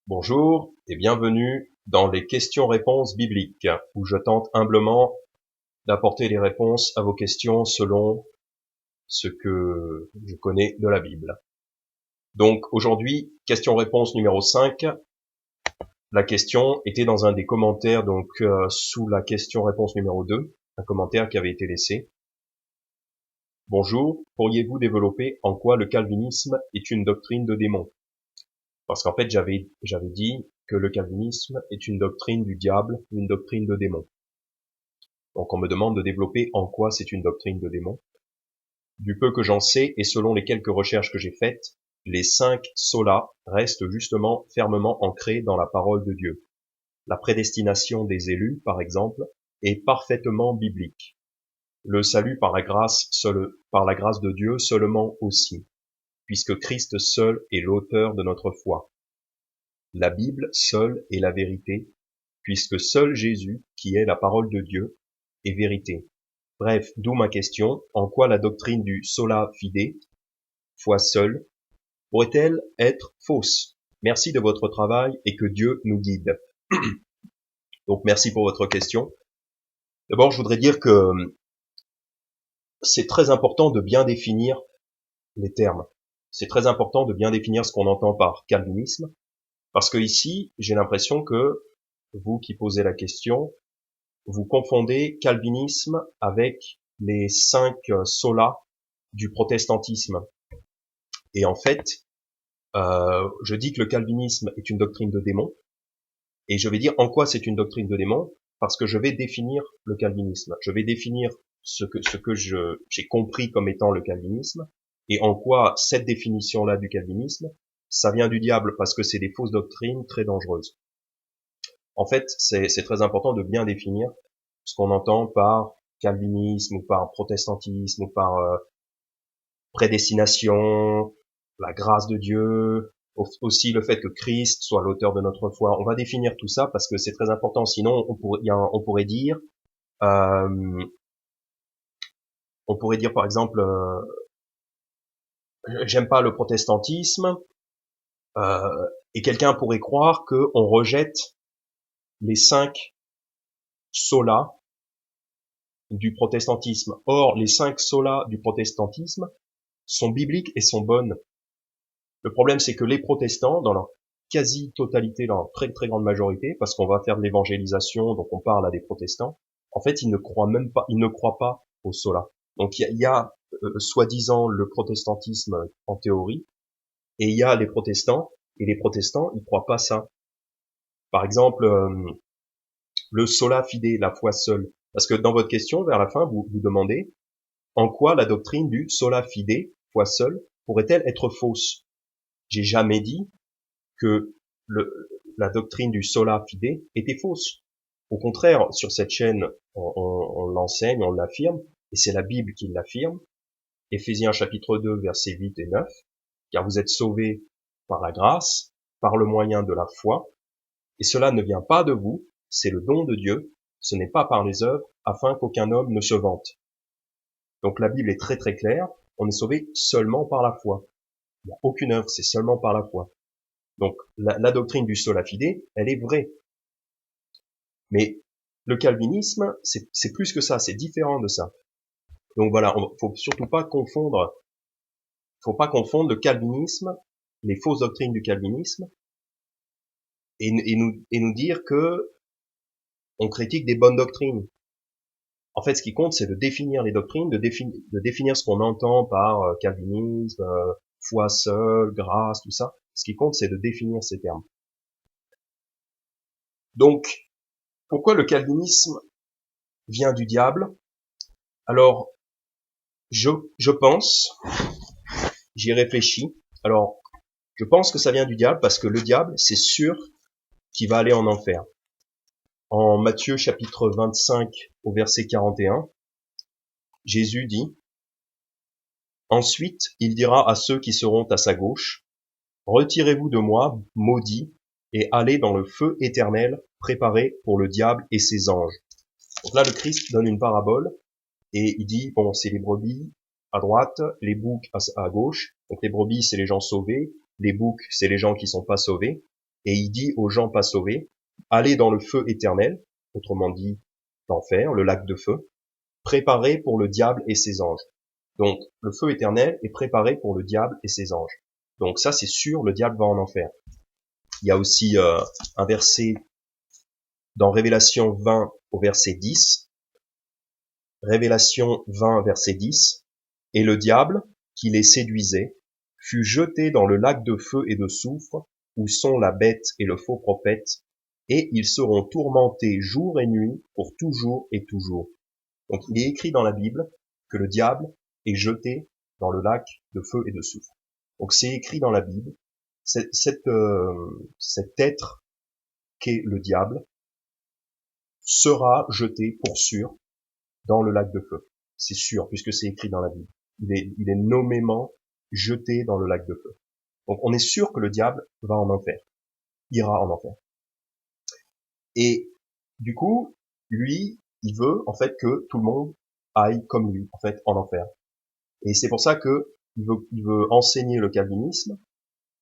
Bonjour et bienvenue dans les questions-réponses bibliques, où je tente humblement d'apporter les réponses à vos questions selon ce que je connais de la Bible. Donc aujourd'hui, question-réponse numéro 5. La question était dans un des commentaires, sous la question-réponse numéro 2, un commentaire qui avait été laissé. Bonjour, pourriez-vous développer en quoi le calvinisme est une doctrine de démon? Parce qu'en fait, j'avais dit que le calvinisme est une doctrine du diable, une doctrine de démon. Donc on me demande de développer en quoi c'est une doctrine de démon. Du peu que j'en sais, et selon les quelques recherches que j'ai faites, les 5 solas restent justement fermement ancrés dans la parole de Dieu. La prédestination des élus, par exemple, est parfaitement biblique. Le salut par la grâce de Dieu seulement aussi, puisque Christ seul est l'auteur de notre foi. La Bible seule est la vérité, puisque seul Jésus, qui est la parole de Dieu, est vérité. Bref, d'où ma question, en quoi la doctrine du sola fide, foi seule, pourrait-elle être fausse? Merci de votre travail et que Dieu nous guide. Donc merci pour votre question. D'abord, je voudrais dire que c'est très important de bien définir les termes. C'est très important de bien définir ce qu'on entend par calvinisme, parce que ici, j'ai l'impression que vous qui posez la question, vous confondez calvinisme avec les 5 solas du protestantisme. Et en fait, je dis que le calvinisme est une doctrine de démon, et je vais dire en quoi c'est une doctrine de démon, parce que je vais définir le calvinisme. Je vais définir ce que j'ai compris comme étant le calvinisme, et en quoi cette définition-là du calvinisme, ça vient du diable, parce que c'est des fausses doctrines très dangereuses. En fait, c'est très important de bien définir ce qu'on entend par calvinisme, ou par protestantisme, ou par prédestination, la grâce de Dieu, aussi le fait que Christ soit l'auteur de notre foi. On va définir tout ça parce que c'est très important. Sinon, on pourrait dire, euh, par exemple, j'aime pas le protestantisme, et quelqu'un pourrait croire que on rejette les 5 solas du protestantisme. Or, les 5 solas du protestantisme sont bibliques et sont bonnes. Le problème, c'est que les protestants, dans leur quasi-totalité, dans leur très très grande majorité, parce qu'on va faire de l'évangélisation, donc on parle à des protestants, en fait, ils ne croient pas au sola. Donc il y a soi-disant le protestantisme en théorie, et il y a les protestants, et les protestants, ils croient pas ça. Par exemple, le sola fide, la foi seule. Parce que dans votre question, vers la fin, vous demandez en quoi la doctrine du sola fide, foi seule, pourrait-elle être fausse? J'ai jamais dit que la doctrine du sola fide était fausse. Au contraire, sur cette chaîne, on l'enseigne, on l'affirme, et c'est la Bible qui l'affirme. Éphésiens chapitre 2, versets 8 et 9. Car vous êtes sauvés par la grâce, par le moyen de la foi, et cela ne vient pas de vous, c'est le don de Dieu, ce n'est pas par les œuvres, afin qu'aucun homme ne se vante. Donc la Bible est très très claire, on est sauvé seulement par la foi. Il n'y a aucune œuvre, c'est seulement par la foi. Donc la doctrine du sola fide, elle est vraie. Mais le calvinisme, c'est plus que ça, c'est différent de ça. Donc voilà, faut surtout pas confondre, le calvinisme, les fausses doctrines du calvinisme, et nous dire que on critique des bonnes doctrines. En fait, ce qui compte, c'est de définir les doctrines, de définir ce qu'on entend par calvinisme, foi seule, grâce, tout ça. Ce qui compte, c'est de définir ces termes. Donc, pourquoi le calvinisme vient du diable? Alors, je pense, j'y réfléchis. Alors, je pense que ça vient du diable parce que le diable, c'est sûr qu'il va aller en enfer. En Matthieu chapitre 25 au verset 41, Jésus dit: Ensuite, il dira à ceux qui seront à sa gauche, Retirez-vous de moi, maudits, et allez dans le feu éternel préparé pour le diable et ses anges. Donc là, le Christ donne une parabole et il dit, bon, c'est les brebis à droite, les boucs à gauche. Donc les brebis, c'est les gens sauvés, les boucs, c'est les gens qui sont pas sauvés. et il dit aux gens pas sauvés, allez dans le feu éternel, autrement dit l'enfer, le lac de feu, préparé pour le diable et ses anges. Donc le feu éternel est préparé pour le diable et ses anges. Donc ça c'est sûr, le diable va en enfer. Il y a aussi un verset dans Révélation 20 au verset 10. Révélation 20 verset 10. Et le diable, qui les séduisait, fut jeté dans le lac de feu et de soufre, où sont la bête et le faux prophète, et ils seront tourmentés jour et nuit pour toujours et toujours. Donc il est écrit dans la Bible que le diable est jeté dans le lac de feu et de soufre. Donc c'est écrit dans la Bible. Cet être qu'est le diable sera jeté pour sûr dans le lac de feu. C'est sûr, puisque c'est écrit dans la Bible. Il est nommément jeté dans le lac de feu. Donc on est sûr que le diable va en enfer, ira en enfer. Et du coup, lui, il veut en fait que tout le monde aille comme lui, en fait, en enfer. Et c'est pour ça que il veut enseigner le calvinisme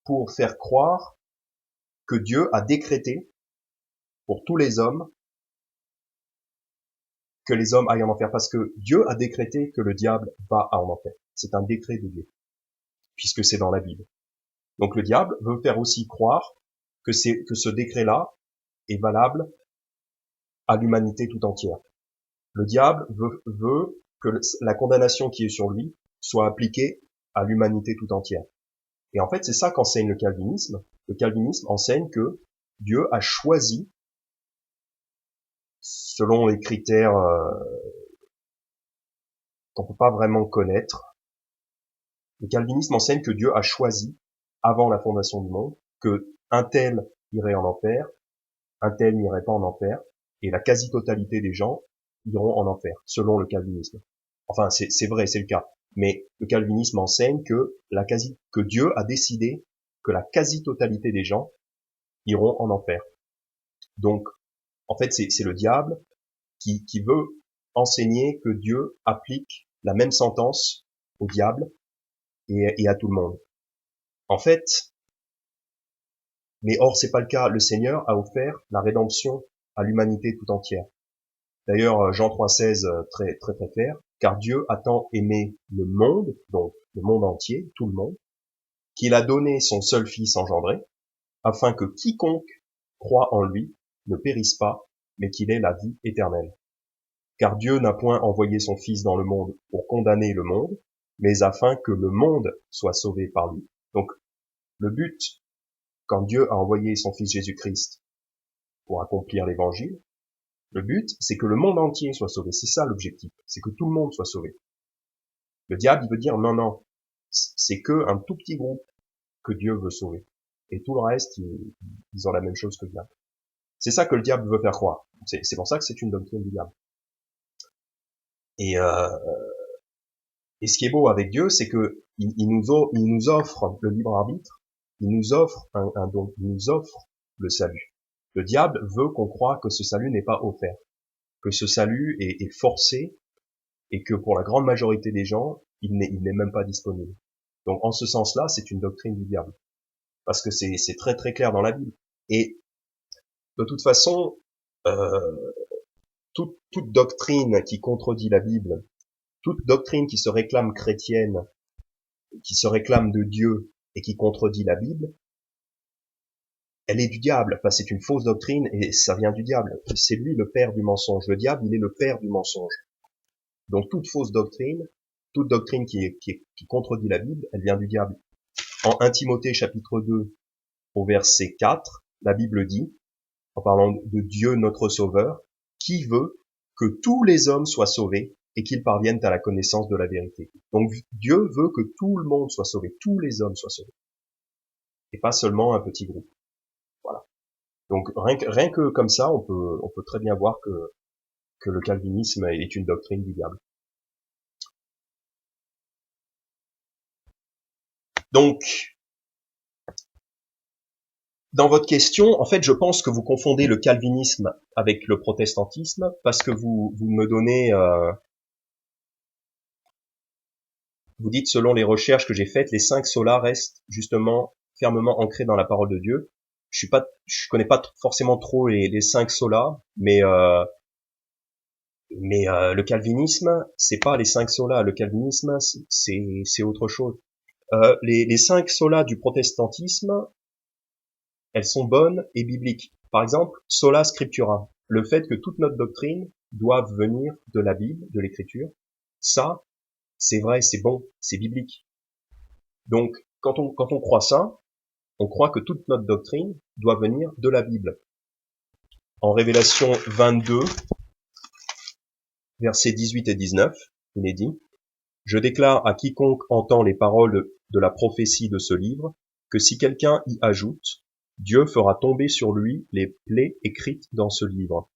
pour faire croire que Dieu a décrété pour tous les hommes que les hommes aillent en enfer, parce que Dieu a décrété que le diable va en enfer. C'est un décret de Dieu, puisque c'est dans la Bible. Donc le diable veut faire aussi croire que ce décret-là est valable à l'humanité tout entière. Le diable veut que la condamnation qui est sur lui soit appliquée à l'humanité tout entière. Et en fait, c'est ça qu'enseigne le calvinisme. Le calvinisme enseigne que Dieu a choisi, selon les critères qu'on peut pas vraiment connaître, le calvinisme enseigne que Dieu a choisi, avant la fondation du monde, que un tel irait en enfer, un tel n'irait pas en enfer, et la quasi-totalité des gens iront en enfer, selon le calvinisme. Enfin, c'est vrai, c'est le cas. Mais le calvinisme enseigne que Dieu a décidé que la quasi-totalité des gens iront en enfer. Donc, en fait, c'est le diable qui veut enseigner que Dieu applique la même sentence au diable et à tout le monde. En fait, mais or c'est pas le cas. Le Seigneur a offert la rédemption à l'humanité tout entière. D'ailleurs, Jean 3,16, très très très clair, car Dieu a tant aimé le monde, donc le monde entier, tout le monde, qu'il a donné son seul Fils engendré, afin que quiconque croit en lui ne périsse pas, mais qu'il ait la vie éternelle. Car Dieu n'a point envoyé son Fils dans le monde pour condamner le monde, mais afin que le monde soit sauvé par lui. Donc, le but, quand Dieu a envoyé son Fils Jésus-Christ pour accomplir l'évangile, le but, c'est que le monde entier soit sauvé. C'est ça l'objectif. C'est que tout le monde soit sauvé. Le diable, il veut dire non, non. C'est que un tout petit groupe que Dieu veut sauver. Et tout le reste, ils ont la même chose que le diable. C'est ça que le diable veut faire croire. C'est pour ça que c'est une doctrine du diable. Et ce qui est beau avec Dieu, c'est que il nous offre le libre arbitre. Il nous offre un don. Il nous offre le salut. Le diable veut qu'on croie que ce salut n'est pas offert, que ce salut est forcé et que pour la grande majorité des gens, il n'est même pas disponible. Donc en ce sens-là, c'est une doctrine du diable, parce que c'est très très clair dans la Bible. Et de toute façon, toute doctrine qui contredit la Bible, toute doctrine qui se réclame chrétienne, qui se réclame de Dieu et qui contredit la Bible, elle est du diable. Enfin, c'est une fausse doctrine et ça vient du diable. C'est lui le père du mensonge. Le diable, il est le père du mensonge. Donc toute fausse doctrine, toute doctrine qui contredit la Bible, elle vient du diable. En 1 Timothée chapitre 2, au verset 4, la Bible dit, en parlant de Dieu notre Sauveur, qui veut que tous les hommes soient sauvés et qu'ils parviennent à la connaissance de la vérité. Donc Dieu veut que tout le monde soit sauvé, tous les hommes soient sauvés, et pas seulement un petit groupe. Voilà. Donc rien que comme ça, on peut très bien voir que le calvinisme est une doctrine du diable. Donc, dans votre question, en fait, je pense que vous confondez le calvinisme avec le protestantisme parce que vous me donnez, vous dites selon les recherches que j'ai faites, les 5 solas restent justement fermement ancrés dans la parole de Dieu. je connais pas forcément trop les 5 solas, mais le calvinisme, c'est pas les 5 solas. Le calvinisme, c'est autre chose. Les 5 solas du protestantisme, elles sont bonnes et bibliques. Par exemple, sola scriptura, le fait que toute notre doctrine doive venir de la Bible, de l'Écriture, ça, c'est vrai, c'est bon, c'est biblique. Donc, quand on croit ça, on croit que toute notre doctrine doit venir de la Bible. En Révélation 22, versets 18 et 19, il est dit: Je déclare à quiconque entend les paroles de la prophétie de ce livre, que si quelqu'un y ajoute, Dieu fera tomber sur lui les plaies écrites dans ce livre.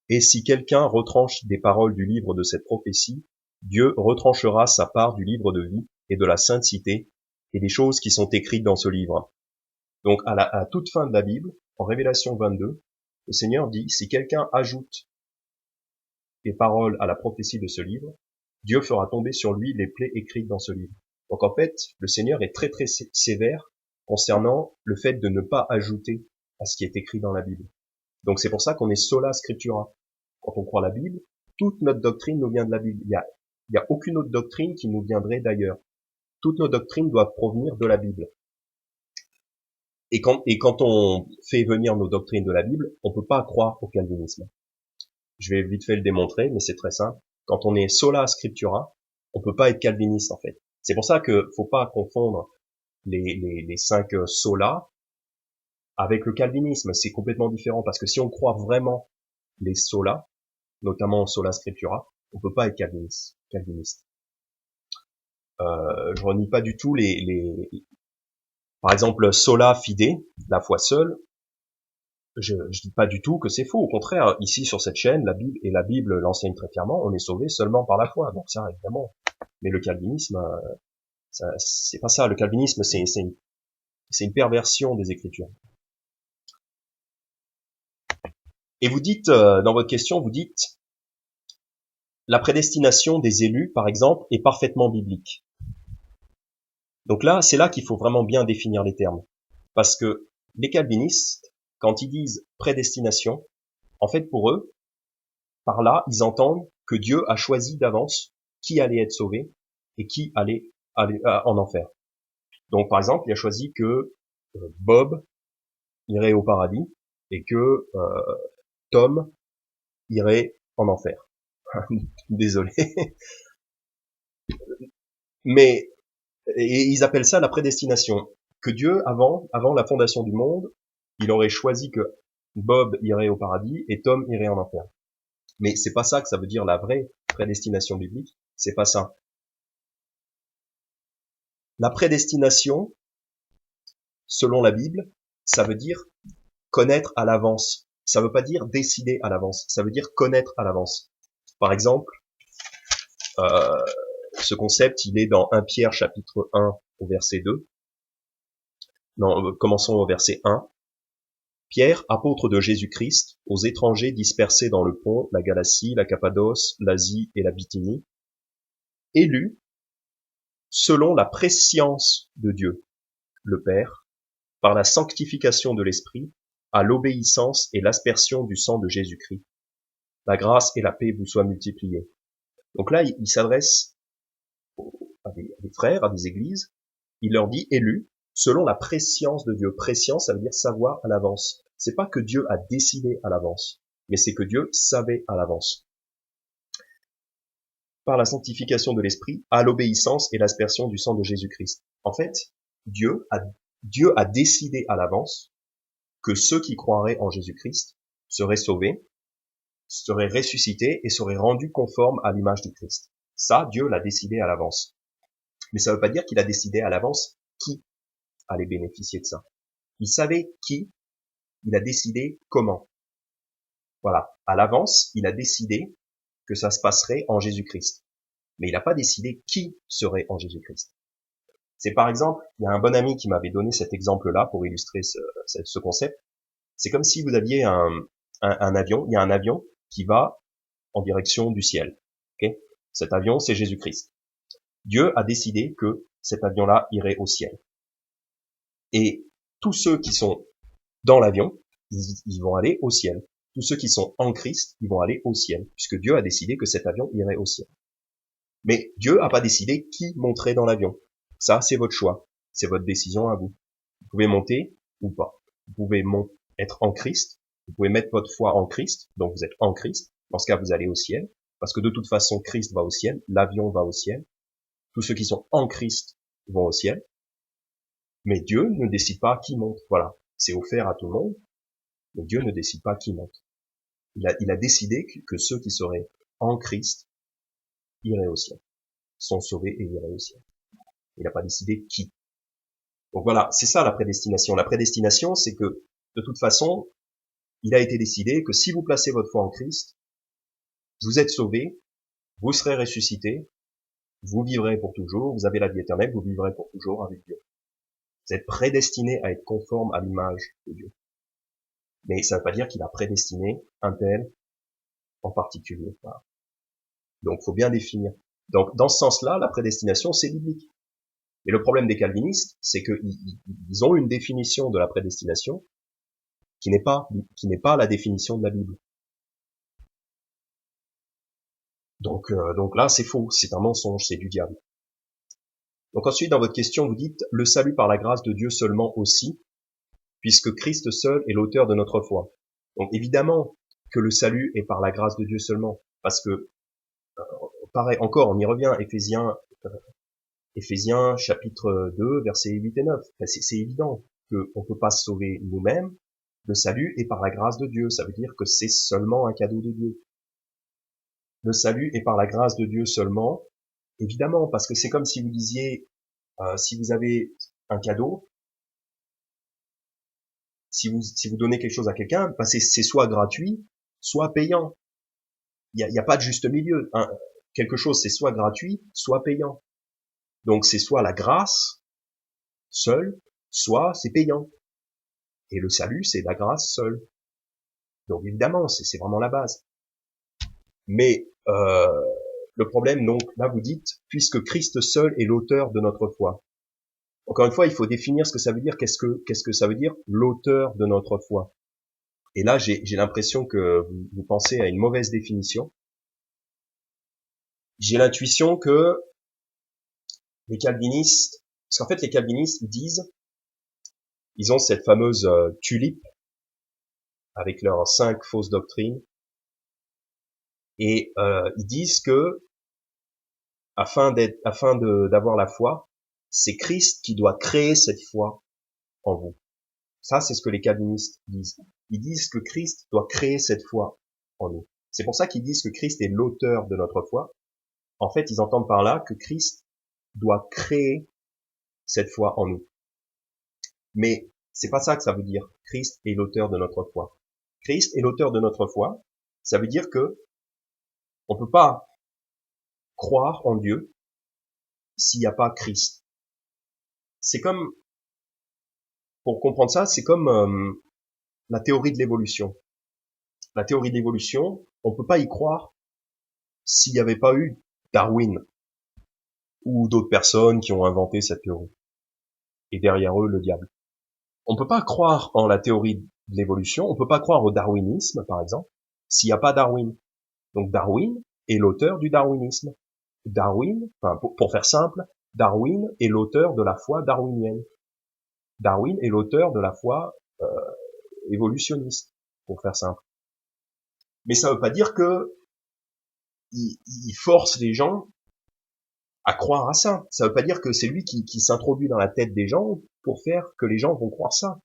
Et si quelqu'un retranche des paroles du livre de cette prophétie, Dieu retranchera sa part du livre de vie et de la sainte cité et des choses qui sont écrites dans ce livre. Donc à la toute fin de la Bible, en Révélation 22, le Seigneur dit: si quelqu'un ajoute les paroles à la prophétie de ce livre, Dieu fera tomber sur lui les plaies écrites dans ce livre. Donc en fait, le Seigneur est très très sévère concernant le fait de ne pas ajouter à ce qui est écrit dans la Bible. Donc c'est pour ça qu'on est sola scriptura. Quand on croit la Bible, toute notre doctrine nous vient de la Bible. Il y a aucune autre doctrine qui nous viendrait d'ailleurs. Toutes nos doctrines doivent provenir de la Bible. Et quand on fait venir nos doctrines de la Bible, on peut pas croire au calvinisme. Je vais vite fait le démontrer, mais c'est très simple. Quand on est sola scriptura, on peut pas être calviniste en fait. C'est pour ça que faut pas confondre les 5 solas avec le calvinisme. C'est complètement différent parce que si on croit vraiment les solas, notamment sola scriptura, on peut pas être calviniste. Je renie pas du tout par exemple, sola fide, la foi seule. Je dis pas du tout que c'est faux. Au contraire, ici sur cette chaîne, la Bible l'enseigne très clairement. On est sauvé seulement par la foi. Donc ça, évidemment. Mais le calvinisme, c'est pas ça. Le calvinisme, c'est une perversion des Écritures. Et vous dites dans votre question, vous dites la prédestination des élus, par exemple, est parfaitement biblique. Donc là, c'est là qu'il faut vraiment bien définir les termes. Parce que les calvinistes, quand ils disent prédestination, en fait, pour eux, par là, ils entendent que Dieu a choisi d'avance qui allait être sauvé et qui allait aller en enfer. Donc, par exemple, il a choisi que Bob irait au paradis et que Tom irait en enfer. Désolé. Mais et ils appellent ça la prédestination. Que Dieu, avant la fondation du monde, il aurait choisi que Bob irait au paradis et Tom irait en enfer. Mais c'est pas ça que ça veut dire la vraie prédestination biblique. C'est pas ça. La prédestination, selon la Bible, ça veut dire connaître à l'avance. Ça veut pas dire décider à l'avance. Ça veut dire connaître à l'avance. Par exemple, ce concept, il est dans 1 Pierre chapitre 1 au verset 2. Non, commençons au verset 1. Pierre, apôtre de Jésus-Christ, aux étrangers dispersés dans le Pont, la Galatie, la Cappadoce, l'Asie et la Bithynie, élus selon la prescience de Dieu, le Père, par la sanctification de l'Esprit, à l'obéissance et l'aspersion du sang de Jésus-Christ. La grâce et la paix vous soient multipliées. Donc là, il s'adresse à des frères, à des églises, il leur dit élus selon la prescience de Dieu. Prescience, ça veut dire savoir à l'avance. C'est pas que Dieu a décidé à l'avance, mais c'est que Dieu savait à l'avance. Par la sanctification de l'Esprit, à l'obéissance et l'aspersion du sang de Jésus-Christ. En fait, Dieu a décidé à l'avance que ceux qui croiraient en Jésus-Christ seraient sauvés, seraient ressuscités et seraient rendus conformes à l'image du Christ. Ça, Dieu l'a décidé à l'avance. Mais ça ne veut pas dire qu'il a décidé à l'avance qui allait bénéficier de ça. Il savait qui, il a décidé comment. Voilà. À l'avance, il a décidé que ça se passerait en Jésus-Christ. Mais il n'a pas décidé qui serait en Jésus-Christ. C'est par exemple, il y a un bon ami qui m'avait donné cet exemple-là pour illustrer ce concept. C'est comme si vous aviez un avion, il y a un avion qui va en direction du ciel. Okay, cet avion, c'est Jésus-Christ. Dieu a décidé que cet avion-là irait au ciel. Et tous ceux qui sont dans l'avion, ils vont aller au ciel. Tous ceux qui sont en Christ, ils vont aller au ciel, puisque Dieu a décidé que cet avion irait au ciel. Mais Dieu n'a pas décidé qui monterait dans l'avion. Ça, c'est votre choix. C'est votre décision à vous. Vous pouvez monter ou pas. Vous pouvez être en Christ. Vous pouvez mettre votre foi en Christ. Donc vous êtes en Christ. Dans ce cas, vous allez au ciel. Parce que de toute façon, Christ va au ciel. L'avion va au ciel. Tous ceux qui sont en Christ vont au ciel. Mais Dieu ne décide pas qui monte. Voilà. C'est offert à tout le monde. Mais Dieu ne décide pas qui monte. Il a décidé que ceux qui seraient en Christ iraient au ciel. Sont sauvés et iraient au ciel. Il n'a pas décidé qui. Donc voilà, c'est ça la prédestination. La prédestination, c'est que, de toute façon, il a été décidé que si vous placez votre foi en Christ, vous êtes sauvés, vous serez ressuscités, vous vivrez pour toujours, vous avez la vie éternelle, vous vivrez pour toujours avec Dieu. Vous êtes prédestinés à être conformes à l'image de Dieu. Mais ça ne veut pas dire qu'il a prédestiné un tel en particulier. Voilà. Donc, faut bien définir. Donc, dans ce sens-là, la prédestination, c'est biblique. Et le problème des calvinistes, c'est qu'ils ont une définition de la prédestination qui n'est pas la définition de la Bible. Donc là, c'est faux, c'est un mensonge, c'est du diable. Donc ensuite, dans votre question, vous dites le salut par la grâce de Dieu seulement aussi, puisque Christ seul est l'auteur de notre foi. Donc évidemment que le salut est par la grâce de Dieu seulement, parce que pareil, encore, on y revient, Éphésiens chapitre 2, versets 8 et 9. Enfin, c'est évident qu'on ne peut pas se sauver nous-mêmes. Le salut est par la grâce de Dieu. Ça veut dire que c'est seulement un cadeau de Dieu. Le salut est par la grâce de Dieu seulement. Évidemment, parce que c'est comme si vous disiez, si vous avez un cadeau, si vous donnez quelque chose à quelqu'un, ben c'est soit gratuit, soit payant. Il y a pas de juste milieu. Quelque chose, c'est soit gratuit, soit payant. Donc c'est soit la grâce seule, soit c'est payant. Et le salut, c'est la grâce seule. Donc évidemment, c'est vraiment la base. Mais le problème, donc, là vous dites, puisque Christ seul est l'auteur de notre foi. Encore une fois, il faut définir ce que ça veut dire. Qu'est-ce que ça veut dire, l'auteur de notre foi? Et là, j'ai l'impression que vous pensez à une mauvaise définition. J'ai l'intuition que les calvinistes, parce qu'en fait, les calvinistes, ils ont cette fameuse tulipe avec leurs 5 fausses doctrines, et ils disent que afin d'avoir la foi, c'est Christ qui doit créer cette foi en vous. Ça, c'est ce que les calvinistes disent. Ils disent que Christ doit créer cette foi en nous. C'est pour ça qu'ils disent que Christ est l'auteur de notre foi. En fait, ils entendent par là que Christ doit créer cette foi en nous. Mais c'est pas ça que ça veut dire. Christ est l'auteur de notre foi. Christ est l'auteur de notre foi. Ça veut dire que on peut pas croire en Dieu s'il n'y a pas Christ. C'est comme, pour comprendre ça, c'est comme la théorie de l'évolution. La théorie de l'évolution, on peut pas y croire s'il n'y avait pas eu Darwin ou d'autres personnes qui ont inventé cette théorie. Et derrière eux, le diable. On peut pas croire en la théorie de l'évolution, on peut pas croire au darwinisme, par exemple, s'il n'y a pas Darwin. Donc Darwin est l'auteur du darwinisme. Darwin, enfin, pour faire simple, Darwin est l'auteur de la foi darwinienne. Darwin est l'auteur de la foi évolutionniste, pour faire simple. Mais ça veut pas dire que il force les gens à croire à ça. Ça veut pas dire que c'est lui qui s'introduit dans la tête des gens pour faire que les gens vont croire ça.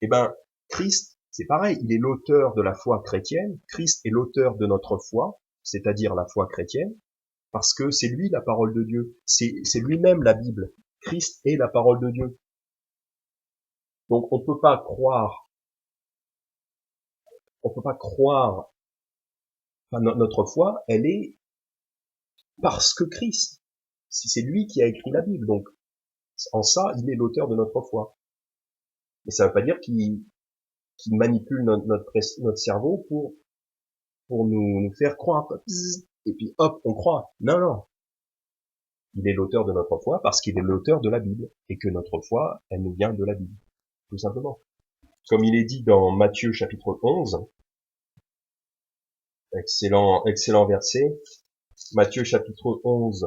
Eh ben, Christ, c'est pareil, il est l'auteur de la foi chrétienne, Christ est l'auteur de notre foi, c'est-à-dire la foi chrétienne, parce que c'est lui la parole de Dieu, c'est lui-même la Bible. Christ est la parole de Dieu. Donc on peut pas croire, enfin, notre foi, elle est parce que Christ. C'est lui qui a écrit la Bible, donc en ça, il est l'auteur de notre foi. Mais ça veut pas dire qu'il manipule notre cerveau pour nous faire croire. Et puis hop, on croit. Non, non. Il est l'auteur de notre foi parce qu'il est l'auteur de la Bible. Et que notre foi, elle nous vient de la Bible. Tout simplement. Comme il est dit dans Matthieu chapitre 11, excellent verset, Matthieu chapitre 11,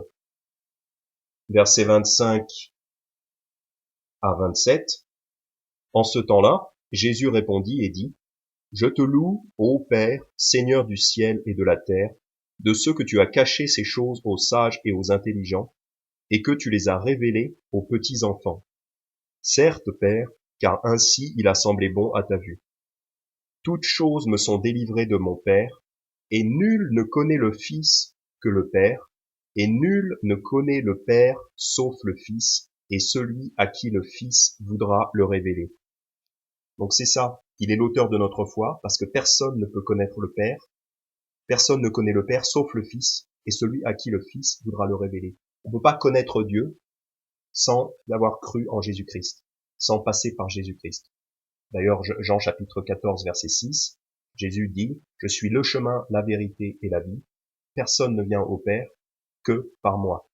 versets 25 à 27. En ce temps-là, Jésus répondit et dit, je te loue, ô Père, Seigneur du ciel et de la terre, de ce que tu as caché ces choses aux sages et aux intelligents, et que tu les as révélées aux petits enfants. Certes, Père, car ainsi il a semblé bon à ta vue. Toutes choses me sont délivrées de mon Père, et nul ne connaît le Fils que le Père, et nul ne connaît le Père sauf le Fils, et celui à qui le Fils voudra le révéler. Donc c'est ça, il est l'auteur de notre foi, parce que personne ne peut connaître le Père, personne ne connaît le Père sauf le Fils, et celui à qui le Fils voudra le révéler. On ne peut pas connaître Dieu sans avoir cru en Jésus-Christ, sans passer par Jésus-Christ. D'ailleurs, Jean chapitre 14, verset 6, Jésus dit, « Je suis le chemin, la vérité et la vie. Personne ne vient au Père que par moi. »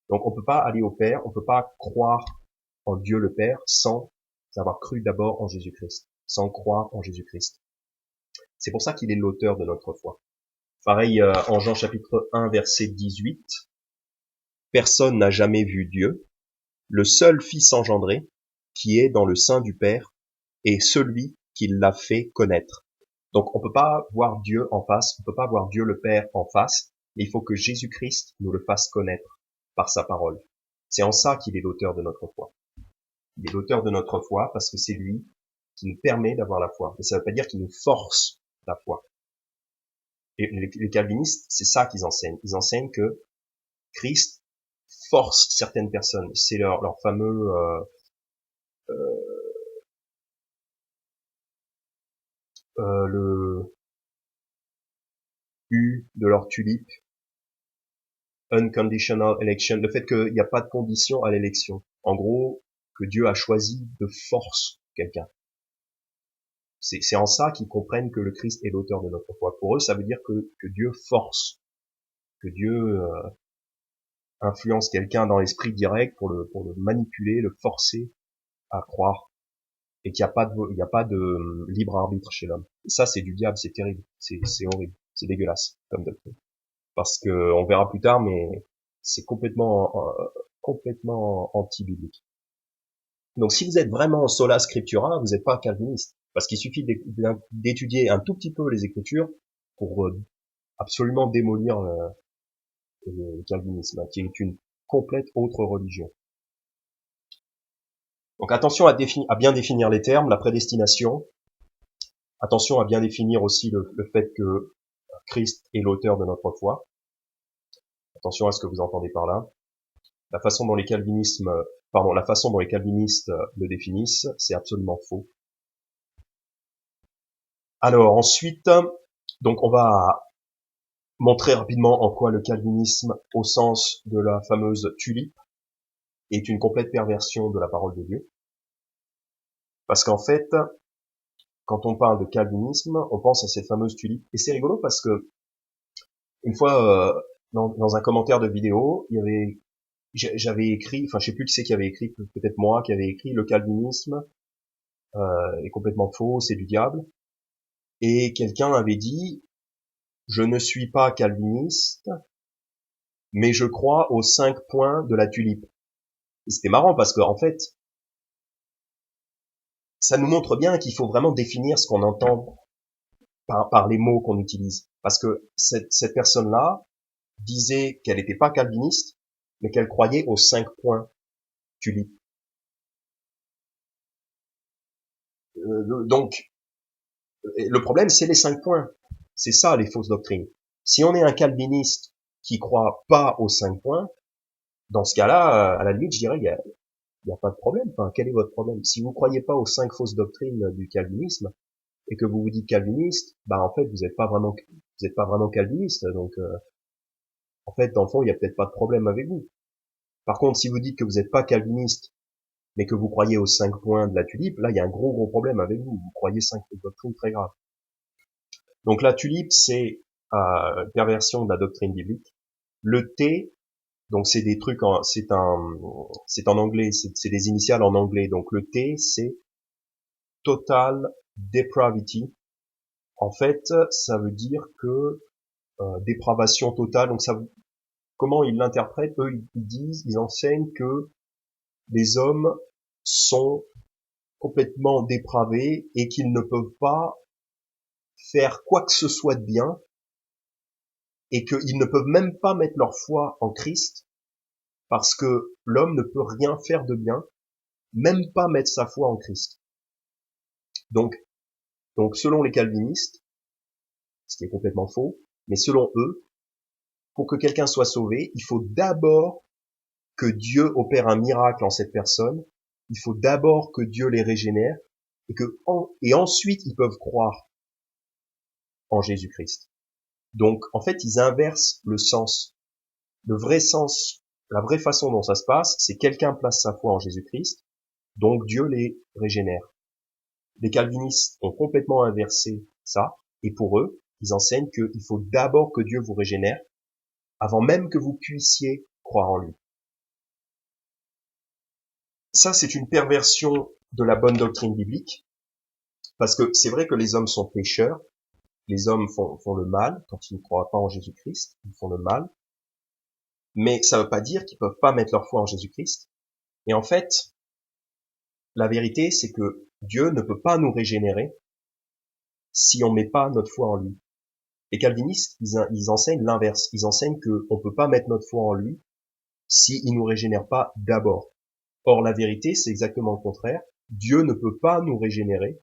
Donc on ne peut pas aller au Père, on ne peut pas croire en Dieu le Père sans avoir cru d'abord en Jésus-Christ, sans croire en Jésus-Christ. C'est pour ça qu'il est l'auteur de notre foi. Pareil en Jean chapitre 1, verset 18, « Personne n'a jamais vu Dieu, le seul Fils engendré, qui est dans le sein du Père, et celui qui l'a fait connaître. » Donc on peut pas voir Dieu en face, on peut pas voir Dieu le Père en face, mais il faut que Jésus-Christ nous le fasse connaître par sa parole. C'est en ça qu'il est l'auteur de notre foi. Il est l'auteur de notre foi parce que c'est lui qui nous permet d'avoir la foi. Mais ça ne veut pas dire qu'il nous force la foi. Et les calvinistes, c'est ça qu'ils enseignent. Ils enseignent que Christ force certaines personnes. C'est leur fameux le U de leur tulipe, unconditional election, le fait qu'il n'y a pas de condition à l'élection. En gros, que Dieu a choisi de force quelqu'un. C'est en ça qu'ils comprennent que le Christ est l'auteur de notre foi. Pour eux, ça veut dire que Dieu force, que Dieu influence quelqu'un dans l'esprit direct pour le manipuler, le forcer à croire, et qu'il n'y a pas de libre arbitre chez l'homme. Et ça, c'est du diable, c'est terrible, c'est horrible, c'est dégueulasse comme doctrine. Parce que on verra plus tard, mais c'est complètement anti-biblique. Donc si vous êtes vraiment sola scriptura, vous n'êtes pas calviniste, parce qu'il suffit d'étudier un tout petit peu les Écritures pour absolument démolir le calvinisme, qui est une complète autre religion. Donc attention à bien définir les termes, la prédestination. Attention à bien définir aussi le fait que Christ est l'auteur de notre foi. Attention à ce que vous entendez par là. La façon dont les calvinistes le définissent, c'est absolument faux. Alors ensuite, donc on va montrer rapidement en quoi le calvinisme, au sens de la fameuse tulipe, est une complète perversion de la parole de Dieu. Parce qu'en fait, quand on parle de calvinisme, on pense à cette fameuse tulipe. Et c'est rigolo parce que une fois, dans un commentaire de vidéo, j'avais écrit, enfin je sais plus qui c'est qui avait écrit, peut-être moi qui avait écrit, le calvinisme est complètement faux, c'est du diable. Et quelqu'un avait dit, je ne suis pas calviniste, mais je crois aux 5 points de la tulipe. Et c'était marrant parce que en fait, ça nous montre bien qu'il faut vraiment définir ce qu'on entend par les mots qu'on utilise. Parce que cette personne-là disait qu'elle n'était pas calviniste, mais qu'elle croyait aux 5 points tulipe. Donc, le problème, c'est les 5 points. C'est ça, les fausses doctrines. Si on est un calviniste qui croit pas aux 5 points, dans ce cas-là, à la limite, je dirais, il y a pas de problème. Enfin, quel est votre problème? Si vous croyez pas aux 5 fausses doctrines du calvinisme, et que vous vous dites calviniste, bah, en fait, vous n'êtes pas vraiment calviniste. Donc, en fait, dans le fond, il y a peut-être pas de problème avec vous. Par contre, si vous dites que vous n'êtes pas calviniste, mais que vous croyez aux 5 points de la tulipe, là, il y a un gros problème avec vous. Vous croyez 5 doctrines très graves. Donc la tulipe, c'est perversion de la doctrine biblique. Le T, donc c'est des trucs, c'est en anglais, c'est des initiales en anglais. Donc le T, c'est total depravity. En fait, ça veut dire que dépravation totale. Donc ça, comment ils l'interprètent? Eux, ils enseignent que les hommes sont complètement dépravés et qu'ils ne peuvent pas faire quoi que ce soit de bien et qu'ils ne peuvent même pas mettre leur foi en Christ parce que l'homme ne peut rien faire de bien, même pas mettre sa foi en Christ. Donc selon les calvinistes, ce qui est complètement faux, mais selon eux, pour que quelqu'un soit sauvé, il faut d'abord que Dieu opère un miracle en cette personne, il faut d'abord que Dieu les régénère, et ensuite ils peuvent croire en Jésus-Christ. Donc, en fait, ils inversent le sens. Le vrai sens, la vraie façon dont ça se passe, c'est quelqu'un place sa foi en Jésus-Christ, donc Dieu les régénère. Les calvinistes ont complètement inversé ça, et pour eux, ils enseignent qu'il faut d'abord que Dieu vous régénère, avant même que vous puissiez croire en lui. Ça, c'est une perversion de la bonne doctrine biblique, parce que c'est vrai que les hommes sont pécheurs, les hommes font le mal, quand ils ne croient pas en Jésus-Christ, ils font le mal, mais ça ne veut pas dire qu'ils peuvent pas mettre leur foi en Jésus-Christ. Et en fait, la vérité, c'est que Dieu ne peut pas nous régénérer si on met pas notre foi en lui. Les calvinistes, ils enseignent l'inverse. Ils enseignent qu'on peut pas mettre notre foi en lui s'il nous régénère pas d'abord. Or, la vérité, c'est exactement le contraire. Dieu ne peut pas nous régénérer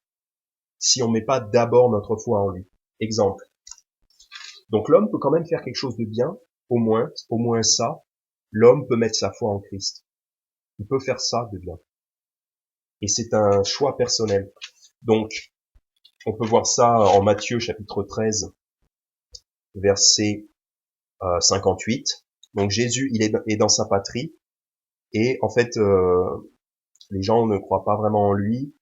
si on met pas d'abord notre foi en lui. Exemple. Donc l'homme peut quand même faire quelque chose de bien, au moins ça. L'homme peut mettre sa foi en Christ. Il peut faire ça de bien. Et c'est un choix personnel. Donc, on peut voir ça en Matthieu chapitre 13, verset 58. Donc Jésus, il est dans sa patrie. Et en fait, les gens ne croient pas vraiment en lui.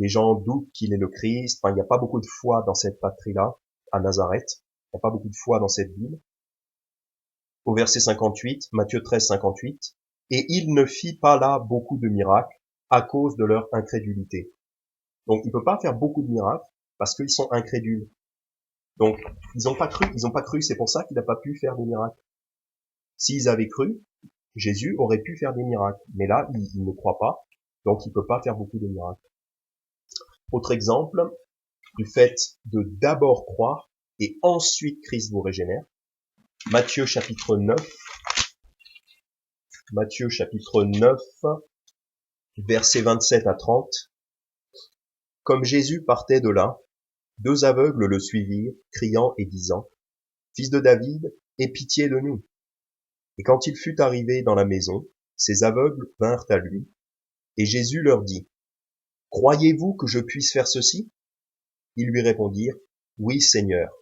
Les gens doutent qu'il est le Christ. Enfin, il n'y a pas beaucoup de foi dans cette patrie-là, à Nazareth. Il n'y a pas beaucoup de foi dans cette ville. Au verset 58, Matthieu 13, 58. Et il ne fit pas là beaucoup de miracles à cause de leur incrédulité. Donc, il peut pas faire beaucoup de miracles parce qu'ils sont incrédules. Donc, ils n'ont pas cru, c'est pour ça qu'il n'a pas pu faire des miracles. S'ils avaient cru, Jésus aurait pu faire des miracles. Mais là, il ne croit pas, donc il peut pas faire beaucoup de miracles. Autre exemple, du fait de d'abord croire et ensuite Christ vous régénère. Matthieu chapitre 9, versets 27 à 30. Comme Jésus partait de là, 2 aveugles le suivirent, criant et disant, Fils de David, aie pitié de nous. Et quand il fut arrivé dans la maison, ces aveugles vinrent à lui, et Jésus leur dit, Croyez-vous que je puisse faire ceci? Ils lui répondirent, Oui, Seigneur.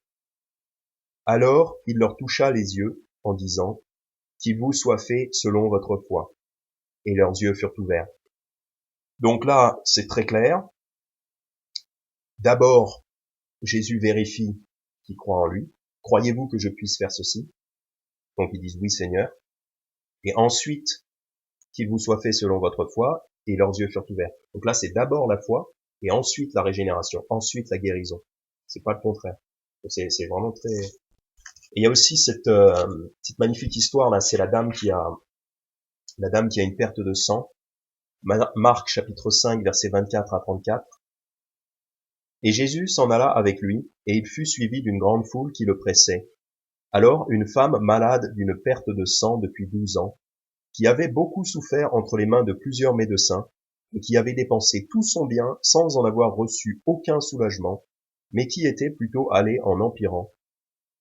Alors il leur toucha les yeux, en disant, Qu'il vous soit fait selon votre foi. Et leurs yeux furent ouverts. Donc là, c'est très clair. D'abord, Jésus vérifie qu'ils croient en lui. Croyez-vous que je puisse faire ceci? Donc ils disent oui Seigneur. Et ensuite, qu'il vous soit fait selon votre foi, et leurs yeux furent ouverts. Donc là, c'est d'abord la foi, et ensuite la régénération, ensuite la guérison. C'est pas le contraire. C'est vraiment très... Et il y a aussi cette magnifique histoire là, c'est la dame qui a une perte de sang. Marc chapitre 5, versets 24 à 34. Et Jésus s'en alla avec lui, et il fut suivi d'une grande foule qui le pressait. Alors une femme malade d'une perte de sang depuis 12 ans, qui avait beaucoup souffert entre les mains de plusieurs médecins, et qui avait dépensé tout son bien sans en avoir reçu aucun soulagement, mais qui était plutôt allée en empirant,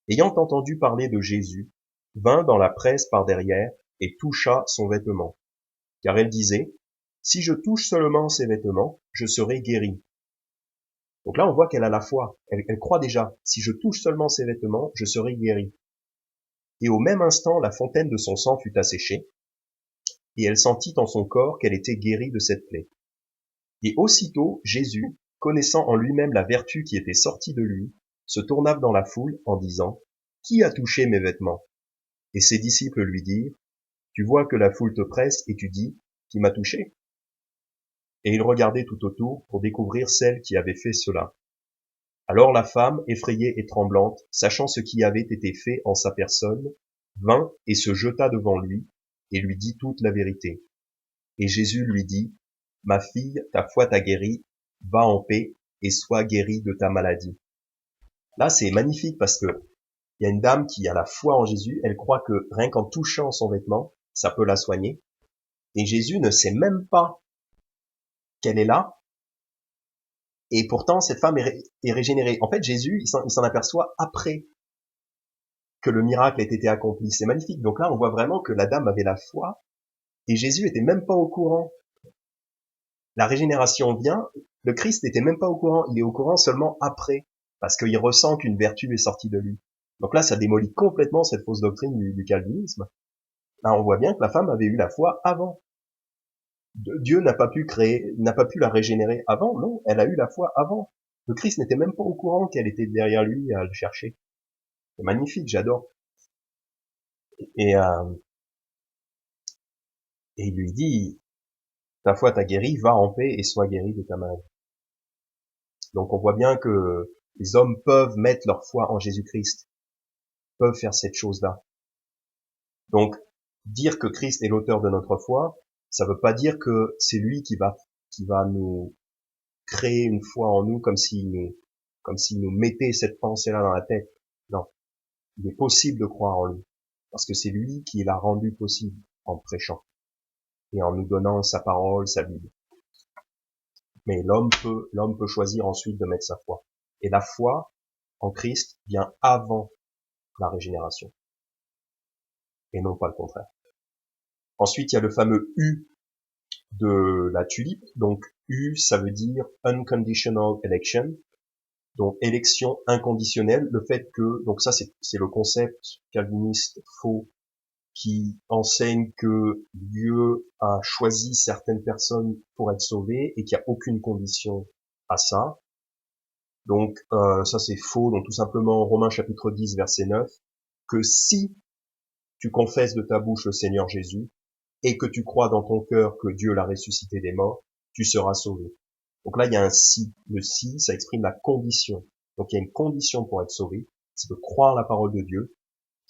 ayant entendu parler de Jésus, vint dans la presse par derrière et toucha son vêtement. Car elle disait, si je touche seulement ses vêtements, je serai guérie. Donc là, on voit qu'elle a la foi. Elle croit déjà, si je touche seulement ses vêtements, je serai guérie. Et au même instant, la fontaine de son sang fut asséchée, et elle sentit en son corps qu'elle était guérie de cette plaie. Et aussitôt, Jésus, connaissant en lui-même la vertu qui était sortie de lui, se tourna dans la foule en disant, Qui a touché mes vêtements? Et ses disciples lui dirent, Tu vois que la foule te presse et tu dis, Qui m'a touché? et il regardait tout autour pour découvrir celle qui avait fait cela. Alors la femme, effrayée et tremblante, sachant ce qui avait été fait en sa personne, vint et se jeta devant lui, et lui dit toute la vérité. Et Jésus lui dit, « Ma fille, ta foi t'a guérie, va en paix et sois guérie de ta maladie. » Là, c'est magnifique parce que il y a une dame qui a la foi en Jésus, elle croit que rien qu'en touchant son vêtement, ça peut la soigner. Et Jésus ne sait même pas qu'elle est là. Et pourtant, cette femme est régénérée. En fait, Jésus, il s'en aperçoit après que le miracle ait été accompli. C'est magnifique. Donc là, on voit vraiment que la dame avait la foi et Jésus était même pas au courant. La régénération vient, le Christ n'était même pas au courant. Il est au courant seulement après, parce qu'il ressent qu'une vertu est sortie de lui. Donc là, ça démolit complètement cette fausse doctrine du calvinisme. Là, on voit bien que la femme avait eu la foi avant. Dieu n'a pas pu la régénérer avant, non, elle a eu la foi avant. Le Christ n'était même pas au courant qu'elle était derrière lui à le chercher. C'est magnifique, j'adore. Et, euh, et il lui dit, ta foi t'a guéri, va en paix et sois guéri de ta maladie. Donc on voit bien que les hommes peuvent mettre leur foi en Jésus-Christ, peuvent faire cette chose-là. Donc dire que Christ est l'auteur de notre foi, ça veut pas dire que c'est lui qui va nous créer une foi en nous comme s'il nous mettait cette pensée-là dans la tête. Non. Il est possible de croire en lui. Parce que c'est lui qui l'a rendu possible en prêchant. Et en nous donnant sa parole, sa Bible. Mais l'homme peut choisir ensuite de mettre sa foi. Et la foi en Christ vient avant la régénération. Et non pas le contraire. Ensuite, il y a le fameux U de la tulipe. Donc, U, ça veut dire unconditional election. Donc, élection inconditionnelle. Le fait que, donc ça, c'est le concept calviniste faux qui enseigne que Dieu a choisi certaines personnes pour être sauvées et qu'il n'y a aucune condition à ça. Donc, ça c'est faux. Donc, tout simplement, Romains chapitre 10, verset 9, que si tu confesses de ta bouche le Seigneur Jésus et que tu crois dans ton cœur que Dieu l'a ressuscité des morts, tu seras sauvé. Donc là, il y a un si. Le si, ça exprime la condition. Donc, il y a une condition pour être sauvé, c'est de croire la parole de Dieu.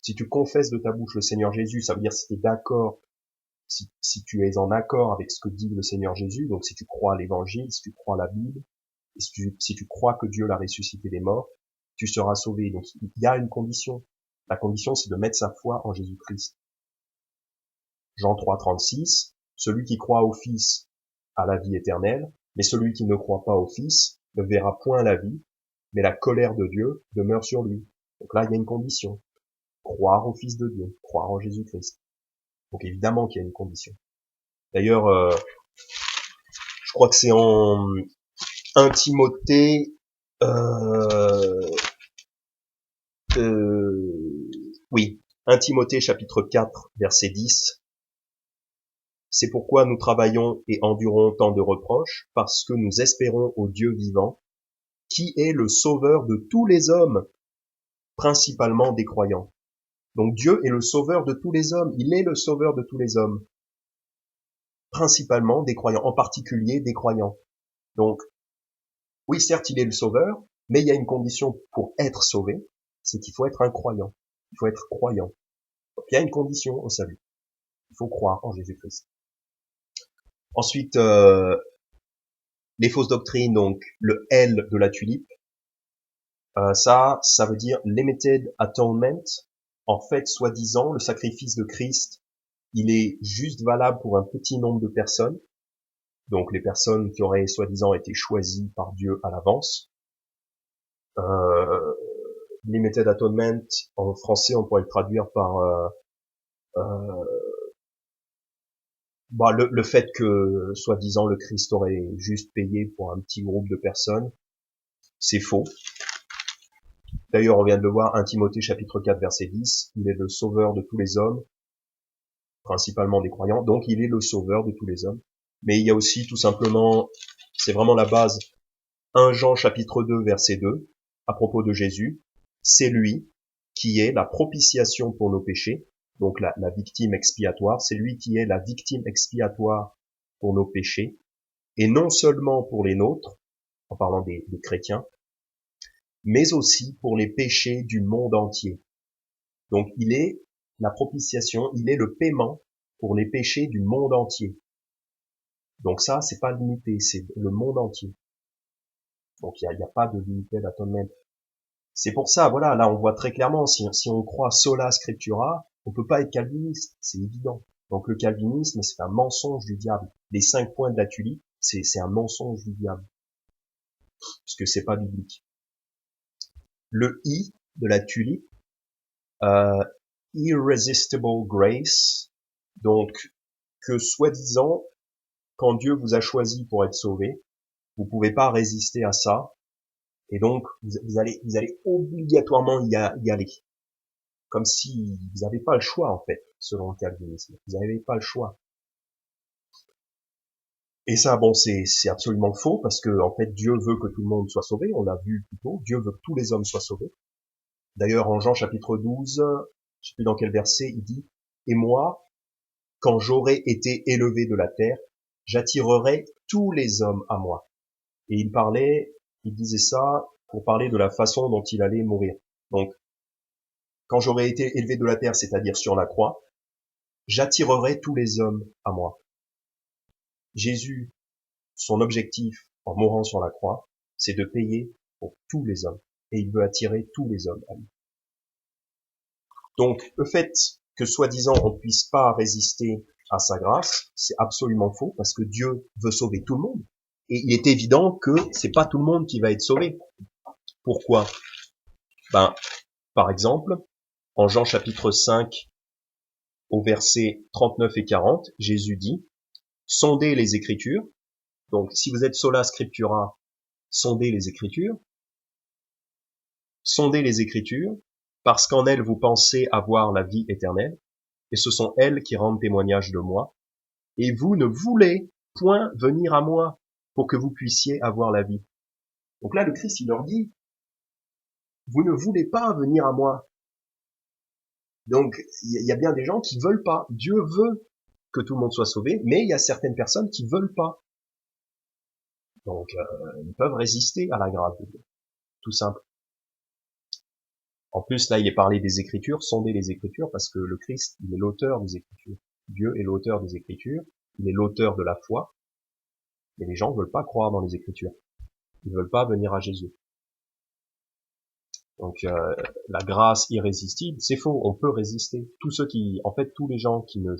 Si tu confesses de ta bouche le Seigneur Jésus, ça veut dire si tu es d'accord, si tu es en accord avec ce que dit le Seigneur Jésus, donc si tu crois à l'évangile, si tu crois à la Bible, et si tu crois que Dieu l'a ressuscité des morts, tu seras sauvé. Donc il y a une condition. La condition, c'est de mettre sa foi en Jésus-Christ. Jean 3, 36, celui qui croit au Fils a la vie éternelle, mais celui qui ne croit pas au Fils ne verra point la vie, mais la colère de Dieu demeure sur lui. Donc là, il y a une condition. Croire au Fils de Dieu, croire en Jésus-Christ. Donc évidemment qu'il y a une condition. D'ailleurs, je crois que c'est en 1 Timothée, oui, 1 Timothée chapitre 4, verset 10. C'est pourquoi nous travaillons et endurons tant de reproches, parce que nous espérons au Dieu vivant, qui est le sauveur de tous les hommes, principalement des croyants. Donc Dieu est le sauveur de tous les hommes, il est le sauveur de tous les hommes, principalement des croyants, en particulier des croyants. Donc, oui, certes, il est le sauveur, mais il y a une condition pour être sauvé, c'est qu'il faut être un croyant. Il faut être croyant. Donc, il y a une condition au salut. Il faut croire en Jésus-Christ. Ensuite, les fausses doctrines, donc le L de la tulipe, ça veut dire limited atonement. En fait, soi-disant, le sacrifice de Christ, il est juste valable pour un petit nombre de personnes. Donc les personnes qui auraient soi-disant été choisies par Dieu à l'avance. Limited atonement, en français, on pourrait le traduire par le fait que, soi-disant, le Christ aurait juste payé pour un petit groupe de personnes. C'est faux. D'ailleurs, on vient de le voir, 1 Timothée chapitre 4, verset 10, il est le sauveur de tous les hommes, principalement des croyants, donc il est le sauveur de tous les hommes. Mais il y a aussi tout simplement, c'est vraiment la base, 1 Jean chapitre 2, verset 2, à propos de Jésus, c'est lui qui est la propitiation pour nos péchés, donc la victime expiatoire, c'est lui qui est la victime expiatoire pour nos péchés, et non seulement pour les nôtres, en parlant des chrétiens, mais aussi pour les péchés du monde entier. Donc il est la propitiation, il est le paiement pour les péchés du monde entier. Donc ça, c'est pas limité, c'est le monde entier. Donc il y a pas de limited atonement. C'est pour ça, voilà, là on voit très clairement, si on croit sola scriptura, on peut pas être calviniste, c'est évident. Donc le calvinisme, c'est un mensonge du diable. Les 5 points de la tulipe, c'est un mensonge du diable, parce que c'est pas biblique. Le I de la tulipe, euh, irresistible grace, donc que soi-disant, quand Dieu vous a choisi pour être sauvé, vous pouvez pas résister à ça, et donc vous allez obligatoirement y aller. Comme si vous n'avez pas le choix, en fait, selon le calvinisme. Vous n'avez pas le choix. Et ça, bon, c'est absolument faux, parce que, en fait, Dieu veut que tout le monde soit sauvé. On l'a vu plus tôt. Dieu veut que tous les hommes soient sauvés. D'ailleurs, en Jean chapitre 12, je sais plus dans quel verset, il dit, « Et moi, quand j'aurai été élevé de la terre, j'attirerai tous les hommes à moi. » Et il disait ça pour parler de la façon dont il allait mourir. Donc, quand j'aurai été élevé de la terre, c'est-à-dire sur la croix, j'attirerai tous les hommes à moi. Jésus, son objectif en mourant sur la croix, c'est de payer pour tous les hommes. Et il veut attirer tous les hommes à lui. Donc, le fait que soi-disant on ne puisse pas résister à sa grâce, c'est absolument faux, parce que Dieu veut sauver tout le monde. Et il est évident que c'est pas tout le monde qui va être sauvé. Pourquoi? Par exemple, en Jean chapitre 5, au verset 39 et 40, Jésus dit, « Sondez les Écritures ». Donc, si vous êtes sola scriptura, sondez les Écritures. Sondez les Écritures, parce qu'en elles vous pensez avoir la vie éternelle, et ce sont elles qui rendent témoignage de moi. Et vous ne voulez point venir à moi pour que vous puissiez avoir la vie. Donc là, le Christ, il leur dit, vous ne voulez pas venir à moi. Donc, il y a bien des gens qui veulent pas. Dieu veut que tout le monde soit sauvé, mais il y a certaines personnes qui veulent pas. Donc, ils peuvent résister à la grâce de Dieu. Tout simple. En plus, là, il est parlé des Écritures, sonder les Écritures, parce que le Christ, il est l'auteur des Écritures. Dieu est l'auteur des Écritures, il est l'auteur de la foi, mais les gens veulent pas croire dans les Écritures. Ils veulent pas venir à Jésus. Donc, la grâce irrésistible, c'est faux, on peut résister. Tous les gens qui ne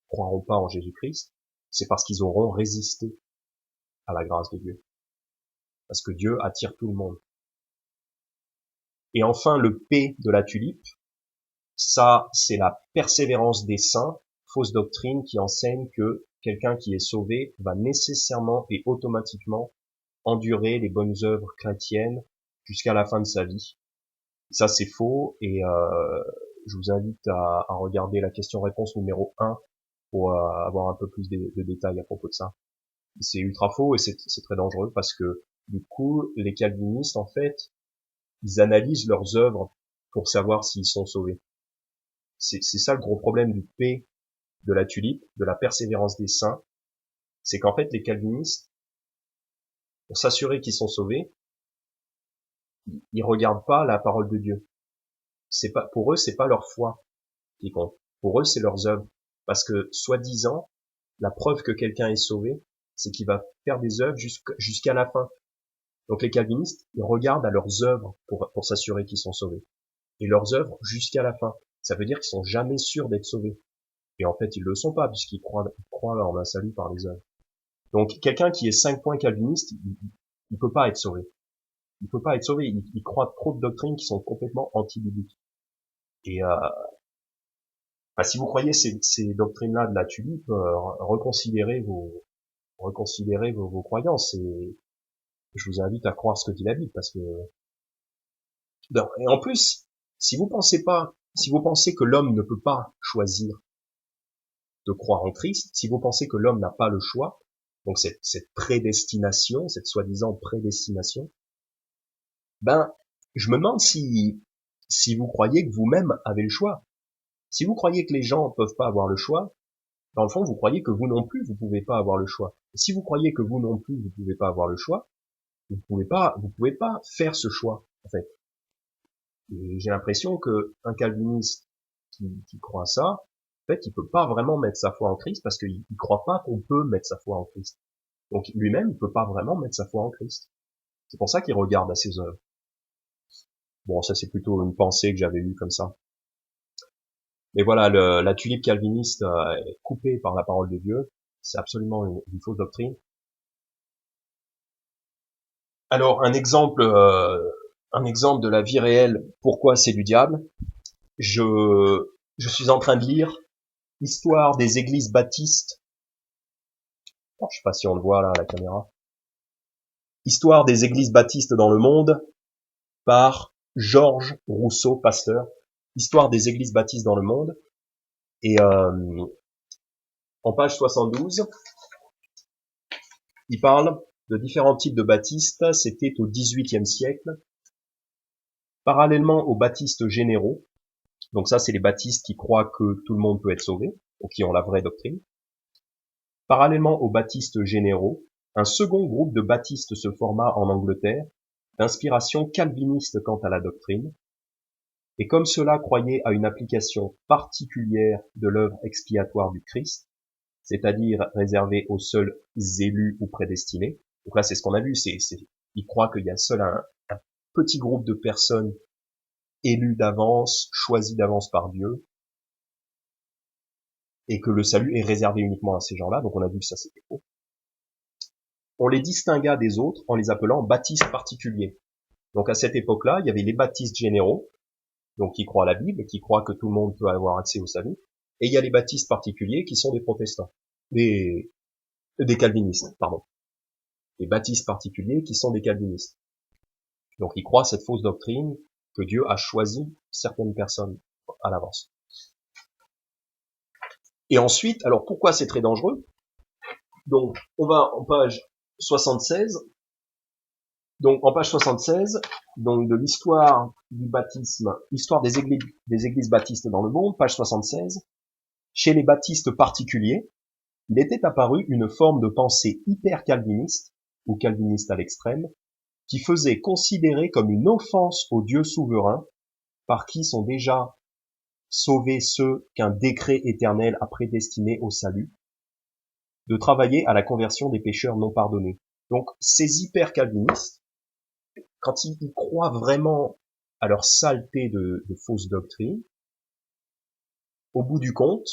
croiront pas en Jésus-Christ, c'est parce qu'ils auront résisté à la grâce de Dieu. Parce que Dieu attire tout le monde. Et enfin, le P de la tulipe, ça, c'est la persévérance des saints, fausse doctrine qui enseigne que quelqu'un qui est sauvé va nécessairement et automatiquement endurer les bonnes œuvres chrétiennes jusqu'à la fin de sa vie. Ça, c'est faux, et je vous invite à regarder la question-réponse numéro 1 pour avoir un peu plus de détails à propos de ça. C'est ultra faux et c'est très dangereux parce que du coup, les calvinistes, en fait, ils analysent leurs œuvres pour savoir s'ils sont sauvés. C'est ça le gros problème du P de la tulipe, de la persévérance des saints, c'est qu'en fait, les calvinistes, pour s'assurer qu'ils sont sauvés, ils regardent pas la parole de Dieu. Pour eux, c'est pas leur foi qui compte. Pour eux, c'est leurs œuvres. Parce que, soi-disant, la preuve que quelqu'un est sauvé, c'est qu'il va faire des œuvres jusqu'à la fin. Donc les calvinistes, ils regardent à leurs œuvres pour s'assurer qu'ils sont sauvés. Et leurs œuvres jusqu'à la fin. Ça veut dire qu'ils sont jamais sûrs d'être sauvés. Et en fait, ils le sont pas, puisqu'ils croient en un salut par les œuvres. Donc quelqu'un qui est 5 points calviniste, il peut pas être sauvé. Il peut pas être sauvé. Il croit trop de doctrines qui sont complètement anti-bibliques. Et si vous croyez ces doctrines-là de la tulipe, reconsidérez vos croyances. Et je vous invite à croire ce que dit la Bible, parce que et en plus, si vous pensez que l'homme ne peut pas choisir de croire en Christ, si vous pensez que l'homme n'a pas le choix, donc cette prédestination, cette soi-disant prédestination, je me demande si vous croyez que vous-même avez le choix. Si vous croyez que les gens ne peuvent pas avoir le choix, Dans le fond, vous croyez que vous non plus, vous pouvez pas avoir le choix. Et si vous croyez que vous non plus, vous pouvez pas avoir le choix, vous pouvez pas faire ce choix, en fait. Et j'ai l'impression que un calviniste qui croit ça, en fait, il peut pas vraiment mettre sa foi en Christ parce qu'il croit pas qu'on peut mettre sa foi en Christ. Donc lui-même, il peut pas vraiment mettre sa foi en Christ. C'est pour ça qu'il regarde à ses œuvres. Bon, ça c'est plutôt une pensée que j'avais eue comme ça. Mais voilà, la tulipe calviniste est coupée par la parole de Dieu. C'est absolument une fausse doctrine. Alors un exemple de la vie réelle, pourquoi c'est du diable. Je suis en train de lire Histoire des églises baptistes. Alors, je sais pas si on le voit là à la caméra. Histoire des églises baptistes dans le monde par Georges Rousseau, pasteur. Histoire des églises baptistes dans le monde. Et en page 72, il parle de différents types de baptistes. C'était au XVIIIe siècle. Parallèlement aux baptistes généraux, donc ça c'est les baptistes qui croient que tout le monde peut être sauvé, ou qui ont la vraie doctrine. Parallèlement aux baptistes généraux, un second groupe de baptistes se forma en Angleterre, d'inspiration calviniste quant à la doctrine, et comme cela croyait à une application particulière de l'œuvre expiatoire du Christ, c'est-à-dire réservée aux seuls élus ou prédestinés. Donc là c'est ce qu'on a vu, ils croient qu'il y a seul un petit groupe de personnes élus d'avance, choisis d'avance par Dieu, et que le salut est réservé uniquement à ces gens-là, donc on a vu que ça c'était faux. On les distingua des autres en les appelant baptistes particuliers. Donc à cette époque-là, il y avait les baptistes généraux, donc qui croient à la Bible, qui croient que tout le monde peut avoir accès au salut, et il y a les baptistes particuliers qui sont des protestants, des calvinistes, pardon. Les baptistes particuliers qui sont des calvinistes. Donc ils croient à cette fausse doctrine que Dieu a choisi certaines personnes à l'avance. Et ensuite, alors pourquoi c'est très dangereux? Donc on va en page 76. Donc en page 76, donc de l'histoire du baptisme, histoire des églises baptistes dans le monde, page 76. Chez les baptistes particuliers, il était apparu une forme de pensée hyper calviniste, ou calviniste à l'extrême, qui faisait considérer comme une offense au Dieu souverain, par qui sont déjà sauvés ceux qu'un décret éternel a prédestinés au salut, de travailler à la conversion des pécheurs non pardonnés. Donc ces hyper calvinistes, quand ils croient vraiment à leur saleté de fausse doctrine, au bout du compte,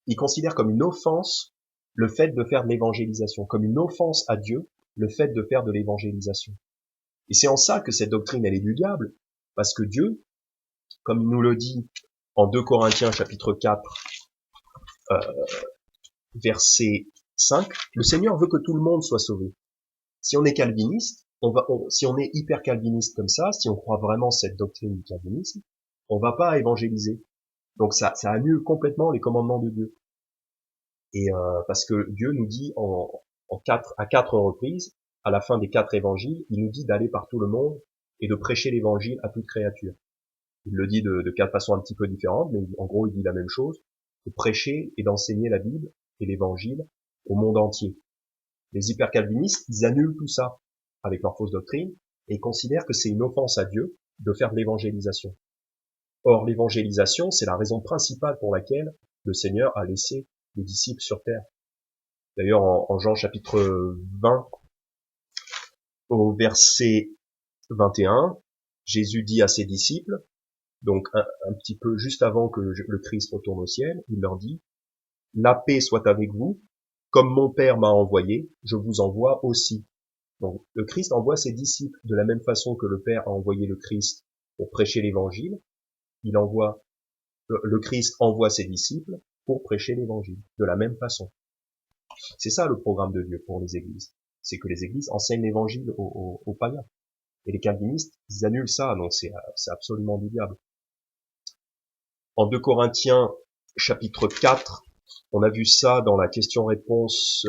ils considèrent comme une offense le fait de faire de l'évangélisation, comme une offense à Dieu, le fait de faire de l'évangélisation. Et c'est en ça que cette doctrine, elle est du diable, parce que Dieu, comme il nous le dit en 2 Corinthiens chapitre 4, verset 5, le Seigneur veut que tout le monde soit sauvé. Si on est calviniste, si on est hyper calviniste comme ça, si on croit vraiment cette doctrine du calvinisme, on va pas évangéliser. Donc ça annule complètement les commandements de Dieu. Et parce que Dieu nous dit à 4 reprises, à la fin des 4 évangiles, il nous dit d'aller par tout le monde et de prêcher l'évangile à toute créature. Il le dit de 4 façons un petit peu différentes, mais en gros il dit la même chose, de prêcher et d'enseigner la Bible et l'évangile au monde entier. Les hyper-calvinistes, ils annulent tout ça avec leur fausse doctrine et ils considèrent que c'est une offense à Dieu de faire de l'évangélisation. Or, l'évangélisation, c'est la raison principale pour laquelle le Seigneur a laissé les disciples sur terre. D'ailleurs, en Jean chapitre 20, au verset 21, Jésus dit à ses disciples, donc un petit peu juste avant que le Christ retourne au ciel, il leur dit, « La paix soit avec vous, comme mon Père m'a envoyé, je vous envoie aussi. » Donc le Christ envoie ses disciples de la même façon que le Père a envoyé le Christ pour prêcher l'évangile. Le Christ envoie ses disciples pour prêcher l'évangile de la même façon. C'est ça le programme de Dieu pour les églises. C'est que les églises enseignent l'évangile aux païens. Et les calvinistes, ils annulent ça, donc c'est absolument du diable. En 2 Corinthiens chapitre 4, on a vu ça dans la question-réponse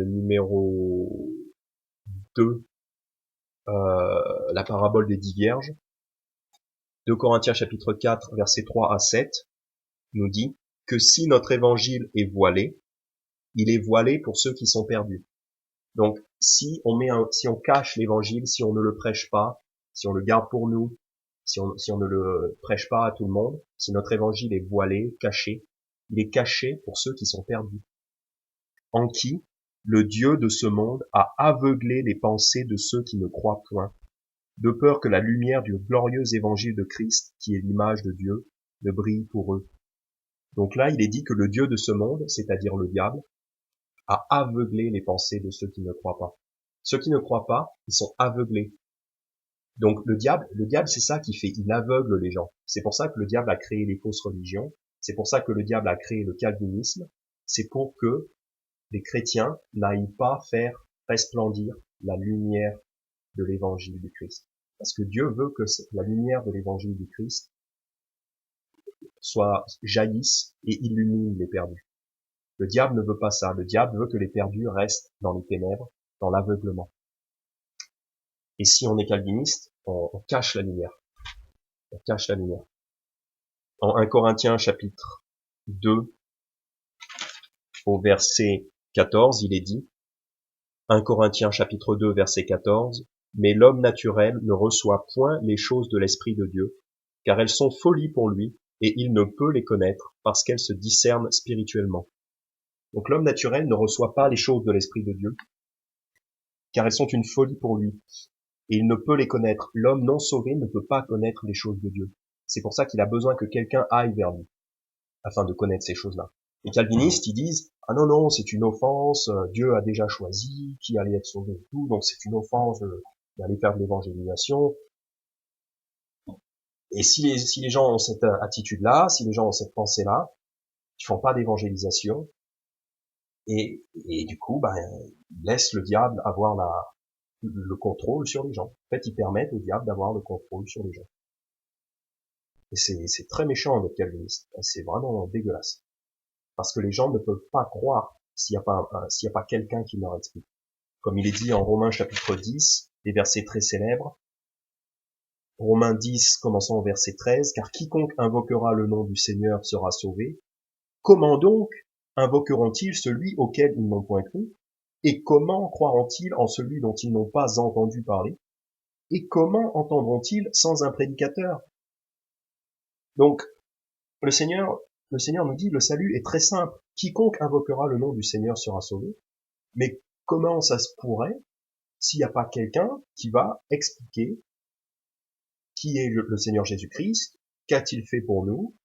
numéro 2, la parabole des 10 vierges. 2 Corinthiens chapitre 4, versets 3 à 7, nous dit que si notre évangile est voilé, il est voilé pour ceux qui sont perdus. Donc, si on cache l'évangile, si on ne le prêche pas, si on le garde pour nous, si on ne le prêche pas à tout le monde, si notre évangile est voilé, caché, il est caché pour ceux qui sont perdus. En qui le Dieu de ce monde a aveuglé les pensées de ceux qui ne croient point, de peur que la lumière du glorieux évangile de Christ, qui est l'image de Dieu, ne brille pour eux. Donc là, il est dit que le Dieu de ce monde, c'est-à-dire le diable, a aveuglé les pensées de ceux qui ne croient pas. Ceux qui ne croient pas, ils sont aveuglés. Donc le diable, c'est ça qui fait, il aveugle les gens. C'est pour ça que le diable a créé les fausses religions. C'est pour ça que le diable a créé le calvinisme. C'est pour que les chrétiens n'aillent pas faire resplendir la lumière de l'évangile du Christ. Parce que Dieu veut que la lumière de l'évangile du Christ jaillisse et illumine les perdus. Le diable ne veut pas ça. Le diable veut que les perdus restent dans les ténèbres, dans l'aveuglement. Et si on est calviniste, on cache la lumière. On cache la lumière. En 1 Corinthiens chapitre 2, au verset 14, il est dit, 1 Corinthiens chapitre 2, verset 14, « Mais l'homme naturel ne reçoit point les choses de l'Esprit de Dieu, car elles sont folie pour lui, et il ne peut les connaître, parce qu'elles se discernent spirituellement. » Donc l'homme naturel ne reçoit pas les choses de l'Esprit de Dieu, car elles sont une folie pour lui, et il ne peut les connaître. L'homme non sauvé ne peut pas connaître les choses de Dieu. C'est pour ça qu'il a besoin que quelqu'un aille vers lui, afin de connaître ces choses-là. Les calvinistes, ils disent, ah non, non, c'est une offense, Dieu a déjà choisi qui allait être sauvé et tout, donc c'est une offense d'aller faire de l'évangélisation. Et si les gens ont cette attitude-là, si les gens ont cette pensée-là, ils font pas d'évangélisation, et du coup, ils laissent le diable avoir le contrôle sur les gens. En fait, ils permettent au diable d'avoir le contrôle sur les gens. Et c'est très méchant d'être calviniste. C'est vraiment dégueulasse. Parce que les gens ne peuvent pas croire s'il n'y a pas quelqu'un qui leur explique. Comme il est dit en Romains chapitre 10, des versets très célèbres. Romains 10, commençant au verset 13, « Car quiconque invoquera le nom du Seigneur sera sauvé. Comment donc invoqueront-ils celui auquel ils n'ont point cru? Et comment croiront-ils en celui dont ils n'ont pas entendu parler? Et comment entendront-ils sans un prédicateur ?» Donc, le Seigneur nous dit, le salut est très simple. Quiconque invoquera le nom du Seigneur sera sauvé. Mais comment ça se pourrait s'il n'y a pas quelqu'un qui va expliquer qui est le Seigneur Jésus-Christ, qu'a-t-il fait pour nous,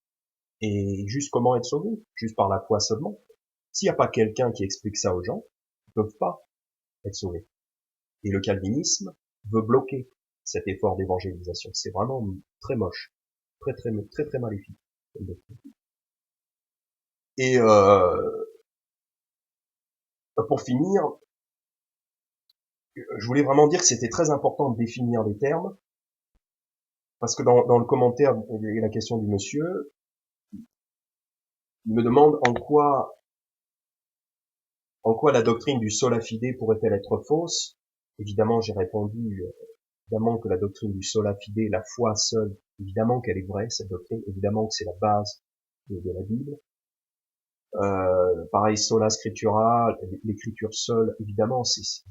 et juste comment être sauvé, juste par la foi seulement. S'il n'y a pas quelqu'un qui explique ça aux gens, ils ne peuvent pas être sauvés. Et le calvinisme veut bloquer cet effort d'évangélisation. C'est vraiment très moche, très très très très maléfique. Et pour finir, je voulais vraiment dire que c'était très important de définir les termes, parce que dans le commentaire et la question du monsieur, il me demande en quoi la doctrine du sola fide pourrait-elle être fausse. Évidemment, j'ai répondu évidemment que la doctrine du sola fide, la foi seule, évidemment qu'elle est vraie, cette doctrine, évidemment que c'est la base de la Bible. Pareil, sola scriptura, l'écriture seule, évidemment, c'est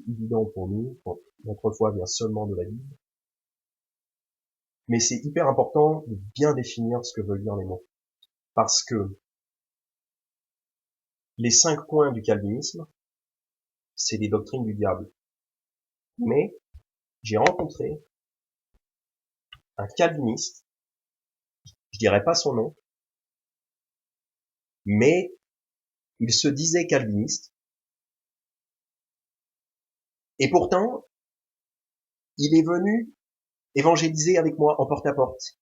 évident pour nous, notre foi vient seulement de la Bible. Mais c'est hyper important de bien définir ce que veulent dire les mots. Parce que les 5 points du calvinisme, c'est des doctrines du diable. Mais j'ai rencontré un calviniste, je dirais pas son nom, mais il se disait calviniste, et pourtant, il est venu évangéliser avec moi en porte-à-porte.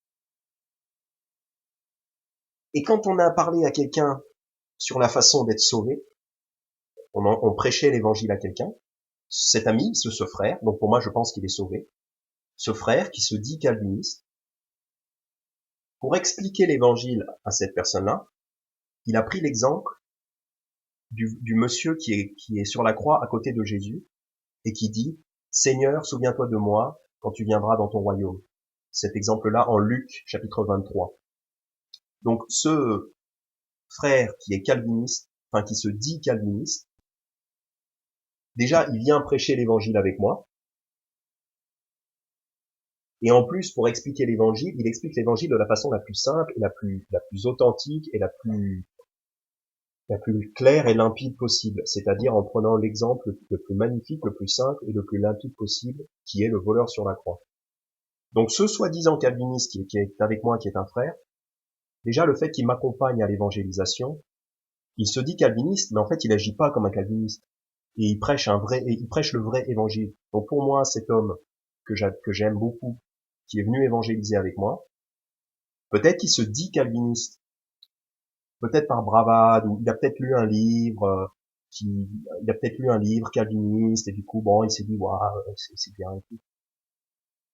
Et quand on a parlé à quelqu'un sur la façon d'être sauvé, on prêchait l'évangile à quelqu'un, cet ami, ce frère, donc pour moi je pense qu'il est sauvé, ce frère qui se dit calviniste, pour expliquer l'évangile à cette personne-là, il a pris l'exemple du monsieur qui est sur la croix à côté de Jésus et qui dit « Seigneur, souviens-toi de moi quand tu viendras dans ton royaume ». Cet exemple-là en Luc chapitre 23. Donc ce frère qui est calviniste enfin qui se dit calviniste, déjà il vient prêcher l'évangile avec moi, et en plus pour expliquer l'évangile, il explique l'évangile de la façon la plus simple et la plus authentique et la plus claire et limpide possible, c'est-à-dire en prenant l'exemple le plus magnifique, le plus simple et le plus limpide possible, qui est le voleur sur la croix. Donc ce soi-disant calviniste qui est avec moi, qui est un frère, déjà le fait qu'il m'accompagne à l'évangélisation, il se dit calviniste, mais en fait il agit pas comme un calviniste. Et il prêche le vrai évangile. Donc pour moi, cet homme que j'aime beaucoup, qui est venu évangéliser avec moi, peut-être qu'il se dit calviniste, peut-être par bravade, ou il a peut-être lu un livre, il a peut-être lu un livre calviniste, et du coup, bon, il s'est dit, waouh, c'est bien et tout.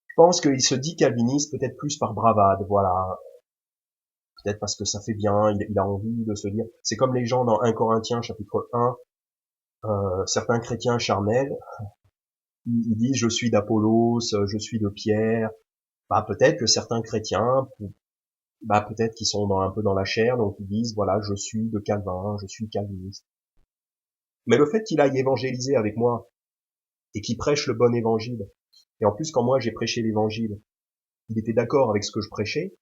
Je pense qu'il se dit calviniste peut-être plus par bravade, voilà. Peut-être parce que ça fait bien, il a envie de se dire, c'est comme les gens dans 1 Corinthiens chapitre 1, certains chrétiens charnels, ils disent je suis d'Apollos, je suis de Pierre. Bah peut-être que certains chrétiens, bah peut-être qu'ils sont un peu dans la chair, donc ils disent voilà je suis de Calvin, je suis calviniste. Mais le fait qu'il aille évangéliser avec moi et qu'il prêche le bon évangile, et en plus quand moi j'ai prêché l'évangile, il était d'accord avec ce que je prêchais,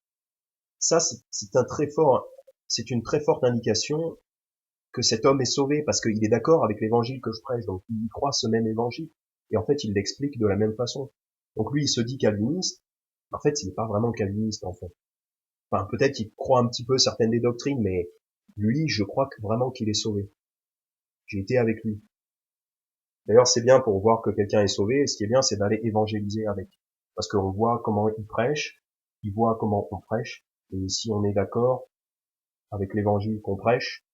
ça c'est une très forte indication que cet homme est sauvé parce qu'il est d'accord avec l'évangile que je prêche, donc il croit ce même évangile. Et en fait, il l'explique de la même façon. Donc lui, il se dit calviniste. En fait, il n'est pas vraiment calviniste, en fait. Enfin, peut-être qu'il croit un petit peu certaines des doctrines, mais lui, je crois que vraiment qu'il est sauvé. J'ai été avec lui. D'ailleurs, c'est bien pour voir que quelqu'un est sauvé. Et ce qui est bien, c'est d'aller évangéliser avec. Parce qu'on voit comment il prêche, il voit comment on prêche. Et si on est d'accord avec l'évangile qu'on prêche,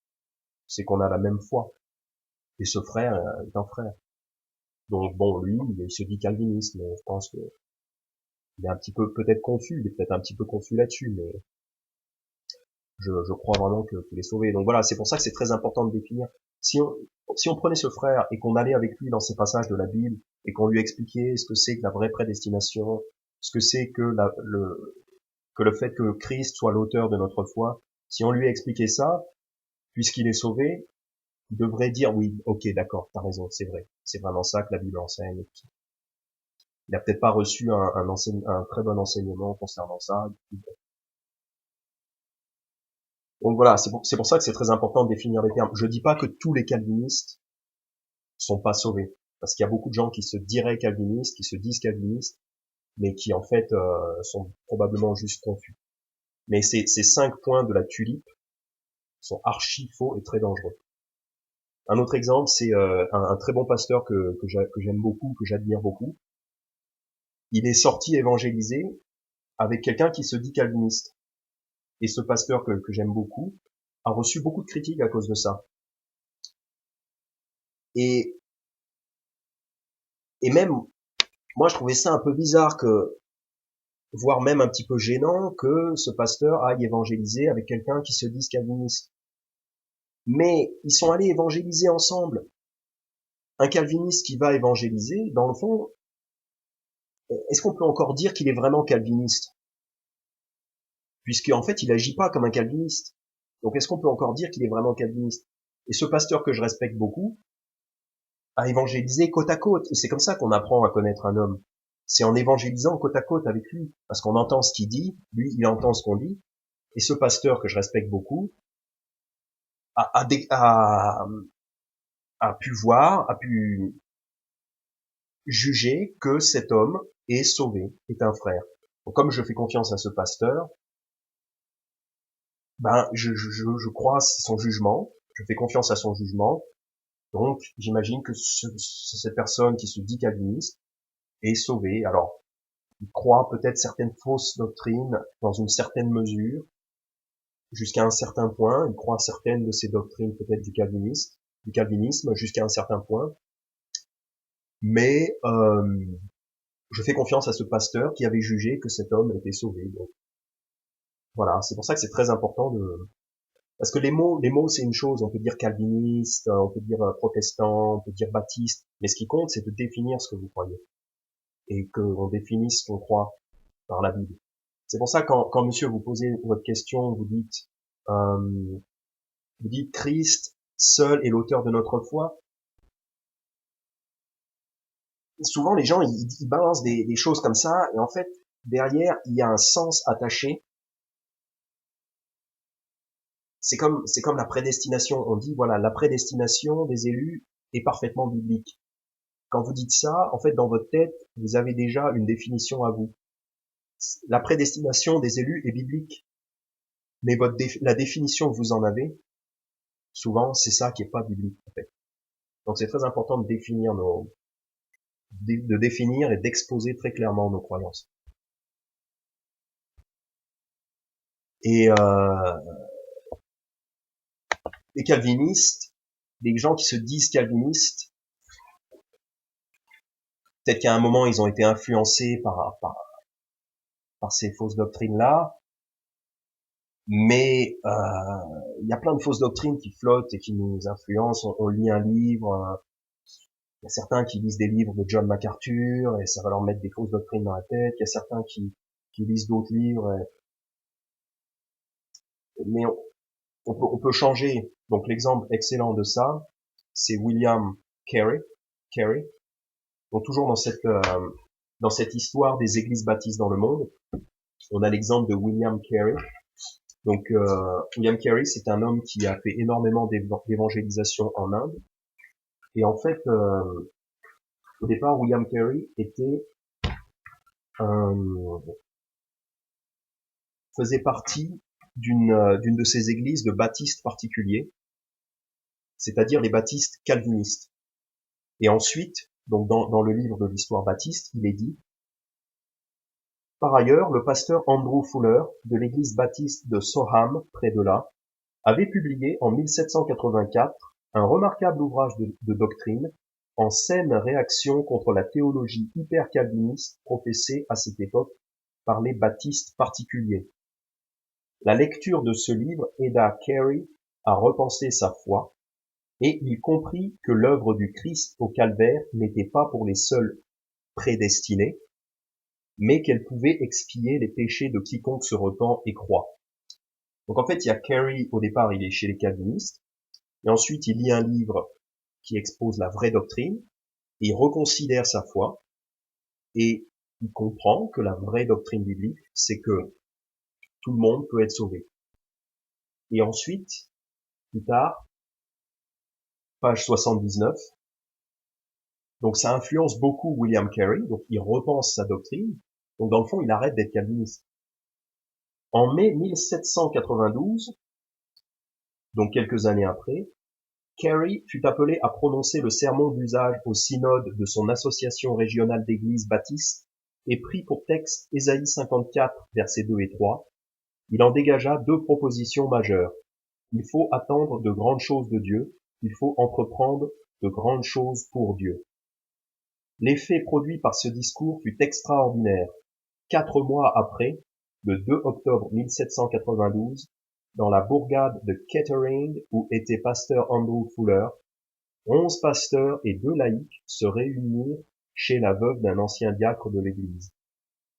c'est qu'on a la même foi. Et ce frère est un frère. Donc bon, lui, il se dit calviniste, mais je pense qu'il est un petit peu peut-être confus, il est peut-être un petit peu confus là-dessus, mais je crois vraiment qu'il est sauvé. Donc voilà, c'est pour ça que c'est très important de définir. Si on prenait ce frère et qu'on allait avec lui dans ces passages de la Bible et qu'on lui expliquait ce que c'est que la vraie prédestination, ce que c'est que le fait que Christ soit l'auteur de notre foi, si on lui expliquait ça, puisqu'il est sauvé, il devrait dire oui, ok, d'accord, t'as raison, c'est vrai, c'est vraiment ça que la Bible enseigne. Il a peut-être pas reçu un très bon enseignement concernant ça. Donc voilà, c'est pour ça que c'est très important de définir les termes. Je dis pas que tous les calvinistes sont pas sauvés, parce qu'il y a beaucoup de gens qui se diraient calvinistes, qui se disent calvinistes, mais qui en fait sont probablement juste confus. Mais ces 5 points de la tulipe sont archi faux et très dangereux. Un autre exemple, c'est un très bon pasteur que j'aime beaucoup, que j'admire beaucoup. Il est sorti évangéliser avec quelqu'un qui se dit calviniste. Et ce pasteur que j'aime beaucoup a reçu beaucoup de critiques à cause de ça. Et, et même, moi je trouvais ça un peu bizarre voire même un petit peu gênant que ce pasteur aille évangéliser avec quelqu'un qui se dise calviniste. Mais ils sont allés évangéliser ensemble. Un calviniste qui va évangéliser, dans le fond, est-ce qu'on peut encore dire qu'il est vraiment calviniste? Puisqu'en fait, il agit pas comme un calviniste. Donc est-ce qu'on peut encore dire qu'il est vraiment calviniste? Et ce pasteur que je respecte beaucoup, à évangéliser côte à côte. Et c'est comme ça qu'on apprend à connaître un homme. C'est en évangélisant côte à côte avec lui. Parce qu'on entend ce qu'il dit, lui, il entend ce qu'on dit. Et ce pasteur que je respecte beaucoup a pu voir, a pu juger que cet homme est sauvé, est un frère. Donc, comme je fais confiance à ce pasteur, ben, je crois à son jugement, je fais confiance à son jugement. Donc, j'imagine que cette personne qui se dit calviniste est sauvée. Alors, il croit peut-être certaines fausses doctrines dans une certaine mesure, jusqu'à un certain point. Il croit certaines de ces doctrines peut-être du calvinisme jusqu'à un certain point. Mais je fais confiance à ce pasteur qui avait jugé que cet homme était sauvé. Donc, voilà, c'est pour ça que c'est très important parce que les mots c'est une chose. On peut dire calviniste, on peut dire protestant, on peut dire baptiste. Mais ce qui compte, c'est de définir ce que vous croyez et qu'on définisse ce qu'on croit par la Bible. C'est pour ça quand monsieur vous posez votre question, vous dites Christ seul est l'auteur de notre foi. Souvent, les gens, ils balancent des choses comme ça, et en fait, derrière, il y a un sens attaché. C'est comme la prédestination. On dit, voilà, la prédestination des élus est parfaitement biblique. Quand vous dites ça, en fait, dans votre tête, vous avez déjà une définition à vous. La prédestination des élus est biblique. Mais la définition que vous en avez, souvent, c'est ça qui est pas biblique, en fait. Donc, c'est très important de définir et d'exposer très clairement nos croyances. Et les calvinistes, les gens qui se disent calvinistes, peut-être qu'à un moment ils ont été influencés par ces fausses doctrines-là, mais il y a plein de fausses doctrines qui flottent et qui nous influencent. On lit un livre, il y a certains qui lisent des livres de John MacArthur et ça va leur mettre des fausses doctrines dans la tête. Il y a certains qui lisent d'autres livres, mais on peut changer. Donc l'exemple excellent de ça, c'est William Carey. Donc toujours dans cette histoire des églises baptistes dans le monde, on a l'exemple de William Carey. Donc William Carey, c'est un homme qui a fait énormément d'évangélisation en Inde. Et en fait, au départ, William Carey faisait partie d'une de ces églises de baptistes particuliers, c'est-à-dire les baptistes calvinistes. Et ensuite, donc dans le livre de l'histoire baptiste, il est dit: par ailleurs, le pasteur Andrew Fuller de l'église baptiste de Soham, près de là, avait publié en 1784 un remarquable ouvrage de doctrine en saine réaction contre la théologie hyper-calviniste professée à cette époque par les baptistes particuliers. La lecture de ce livre aida Carey à repenser sa foi, et il comprit que l'œuvre du Christ au calvaire n'était pas pour les seuls prédestinés, mais qu'elle pouvait expier les péchés de quiconque se repent et croit. Donc en fait, il y a Carey, au départ, il est chez les calvinistes, et ensuite il lit un livre qui expose la vraie doctrine, et il reconsidère sa foi, et il comprend que la vraie doctrine biblique, c'est que tout le monde peut être sauvé. Et ensuite, plus tard, page 79, donc ça influence beaucoup William Carey, donc il repense sa doctrine, donc dans le fond, il arrête d'être calviniste. En mai 1792, donc quelques années après, Carey fut appelé à prononcer le sermon d'usage au synode de son association régionale d'églises baptistes et prit pour texte Ésaïe 54, versets 2 et 3. Il en dégagea deux propositions majeures. Il faut attendre de grandes choses de Dieu, il faut entreprendre de grandes choses pour Dieu. L'effet produit par ce discours fut extraordinaire. 4 mois après, le 2 octobre 1792, dans la bourgade de Kettering, où était pasteur Andrew Fuller, 11 pasteurs et 2 laïcs se réunirent chez la veuve d'un ancien diacre de l'église.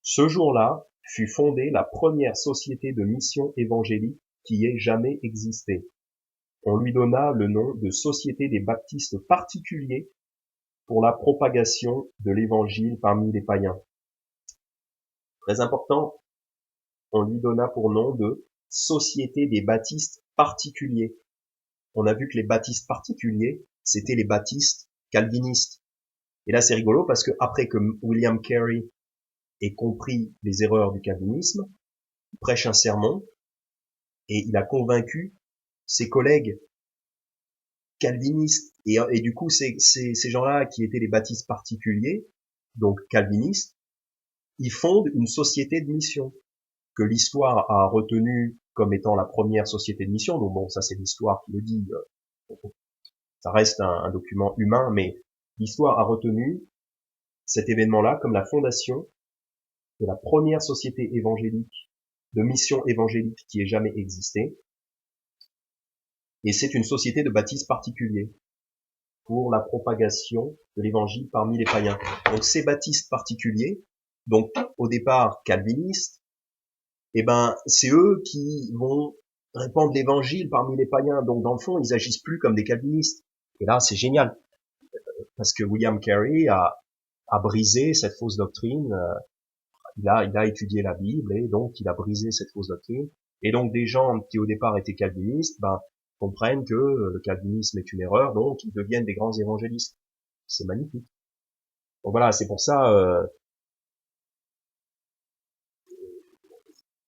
Ce jour-là fut fondée la première société de mission évangélique qui ait jamais existé. On lui donna le nom de Société des baptistes particuliers pour la propagation de l'évangile parmi les païens. Très important, on lui donna pour nom de Société des baptistes particuliers. On a vu que les baptistes particuliers, c'était les baptistes calvinistes. Et là, c'est rigolo parce que après que William Carey ait compris les erreurs du calvinisme, il prêche un sermon et il a convaincu ses collègues calvinistes. Et du coup, ces gens-là qui étaient les baptistes particuliers, donc calvinistes, ils fondent une société de mission que l'histoire a retenue comme étant la première société de mission. Donc bon, ça c'est l'histoire qui le dit, ça reste un document humain, mais l'histoire a retenu cet événement-là comme la fondation de la première société évangélique, de mission évangélique qui ait jamais existé. Et c'est une société de baptistes particuliers pour la propagation de l'évangile parmi les païens. Donc ces baptistes particuliers, donc au départ calvinistes, eh ben c'est eux qui vont répandre l'évangile parmi les païens. Donc dans le fond, ils agissent plus comme des calvinistes. Et là, c'est génial, parce que William Carey a brisé cette fausse doctrine. Il a étudié la Bible et donc il a brisé cette fausse doctrine. Et donc des gens qui au départ étaient calvinistes, ben, comprennent que le calvinisme est une erreur, donc ils deviennent des grands évangélistes. C'est magnifique. Donc voilà, c'est pour ça,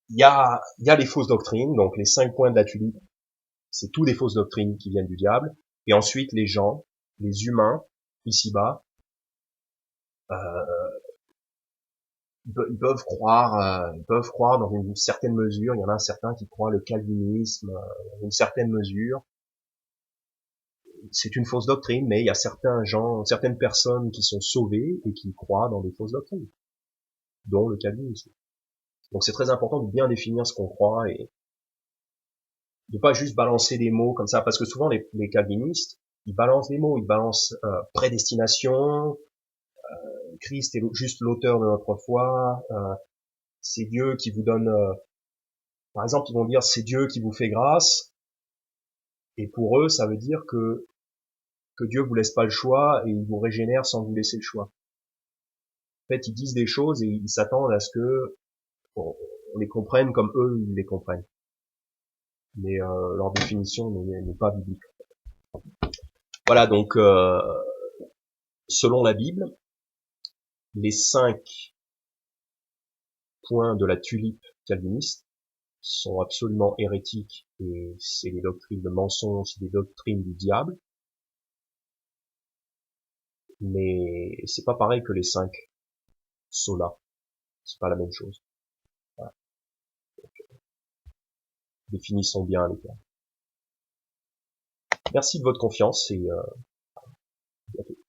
il y a les fausses doctrines, donc les 5 points de la tulipe, c'est tout des fausses doctrines qui viennent du diable. Et ensuite, les gens, les humains, ici-bas, euh, ils peuvent croire dans une certaine mesure. Il y en a certains qui croient le calvinisme, dans une certaine mesure. C'est une fausse doctrine, mais il y a certains gens, certaines personnes qui sont sauvées et qui croient dans des fausses doctrines, dont le calvinisme. Donc c'est très important de bien définir ce qu'on croit et de pas juste balancer des mots comme ça, parce que souvent les calvinistes, ils balancent des mots, ils balancent prédestination, Christ est juste l'auteur de notre foi, c'est Dieu qui vous donne, par exemple, ils vont dire c'est Dieu qui vous fait grâce, et pour eux, ça veut dire que Dieu vous laisse pas le choix et il vous régénère sans vous laisser le choix. En fait, ils disent des choses et ils s'attendent à ce que on les comprenne comme eux ils les comprennent. Mais leur définition n'est pas biblique. Voilà, donc selon la Bible, les 5 points de la tulipe calviniste sont absolument hérétiques et c'est des doctrines de mensonge, c'est des doctrines du diable. Mais c'est pas pareil que les 5 solas. C'est pas la même chose. Voilà. Définissons bien les termes. Merci de votre confiance et à bientôt.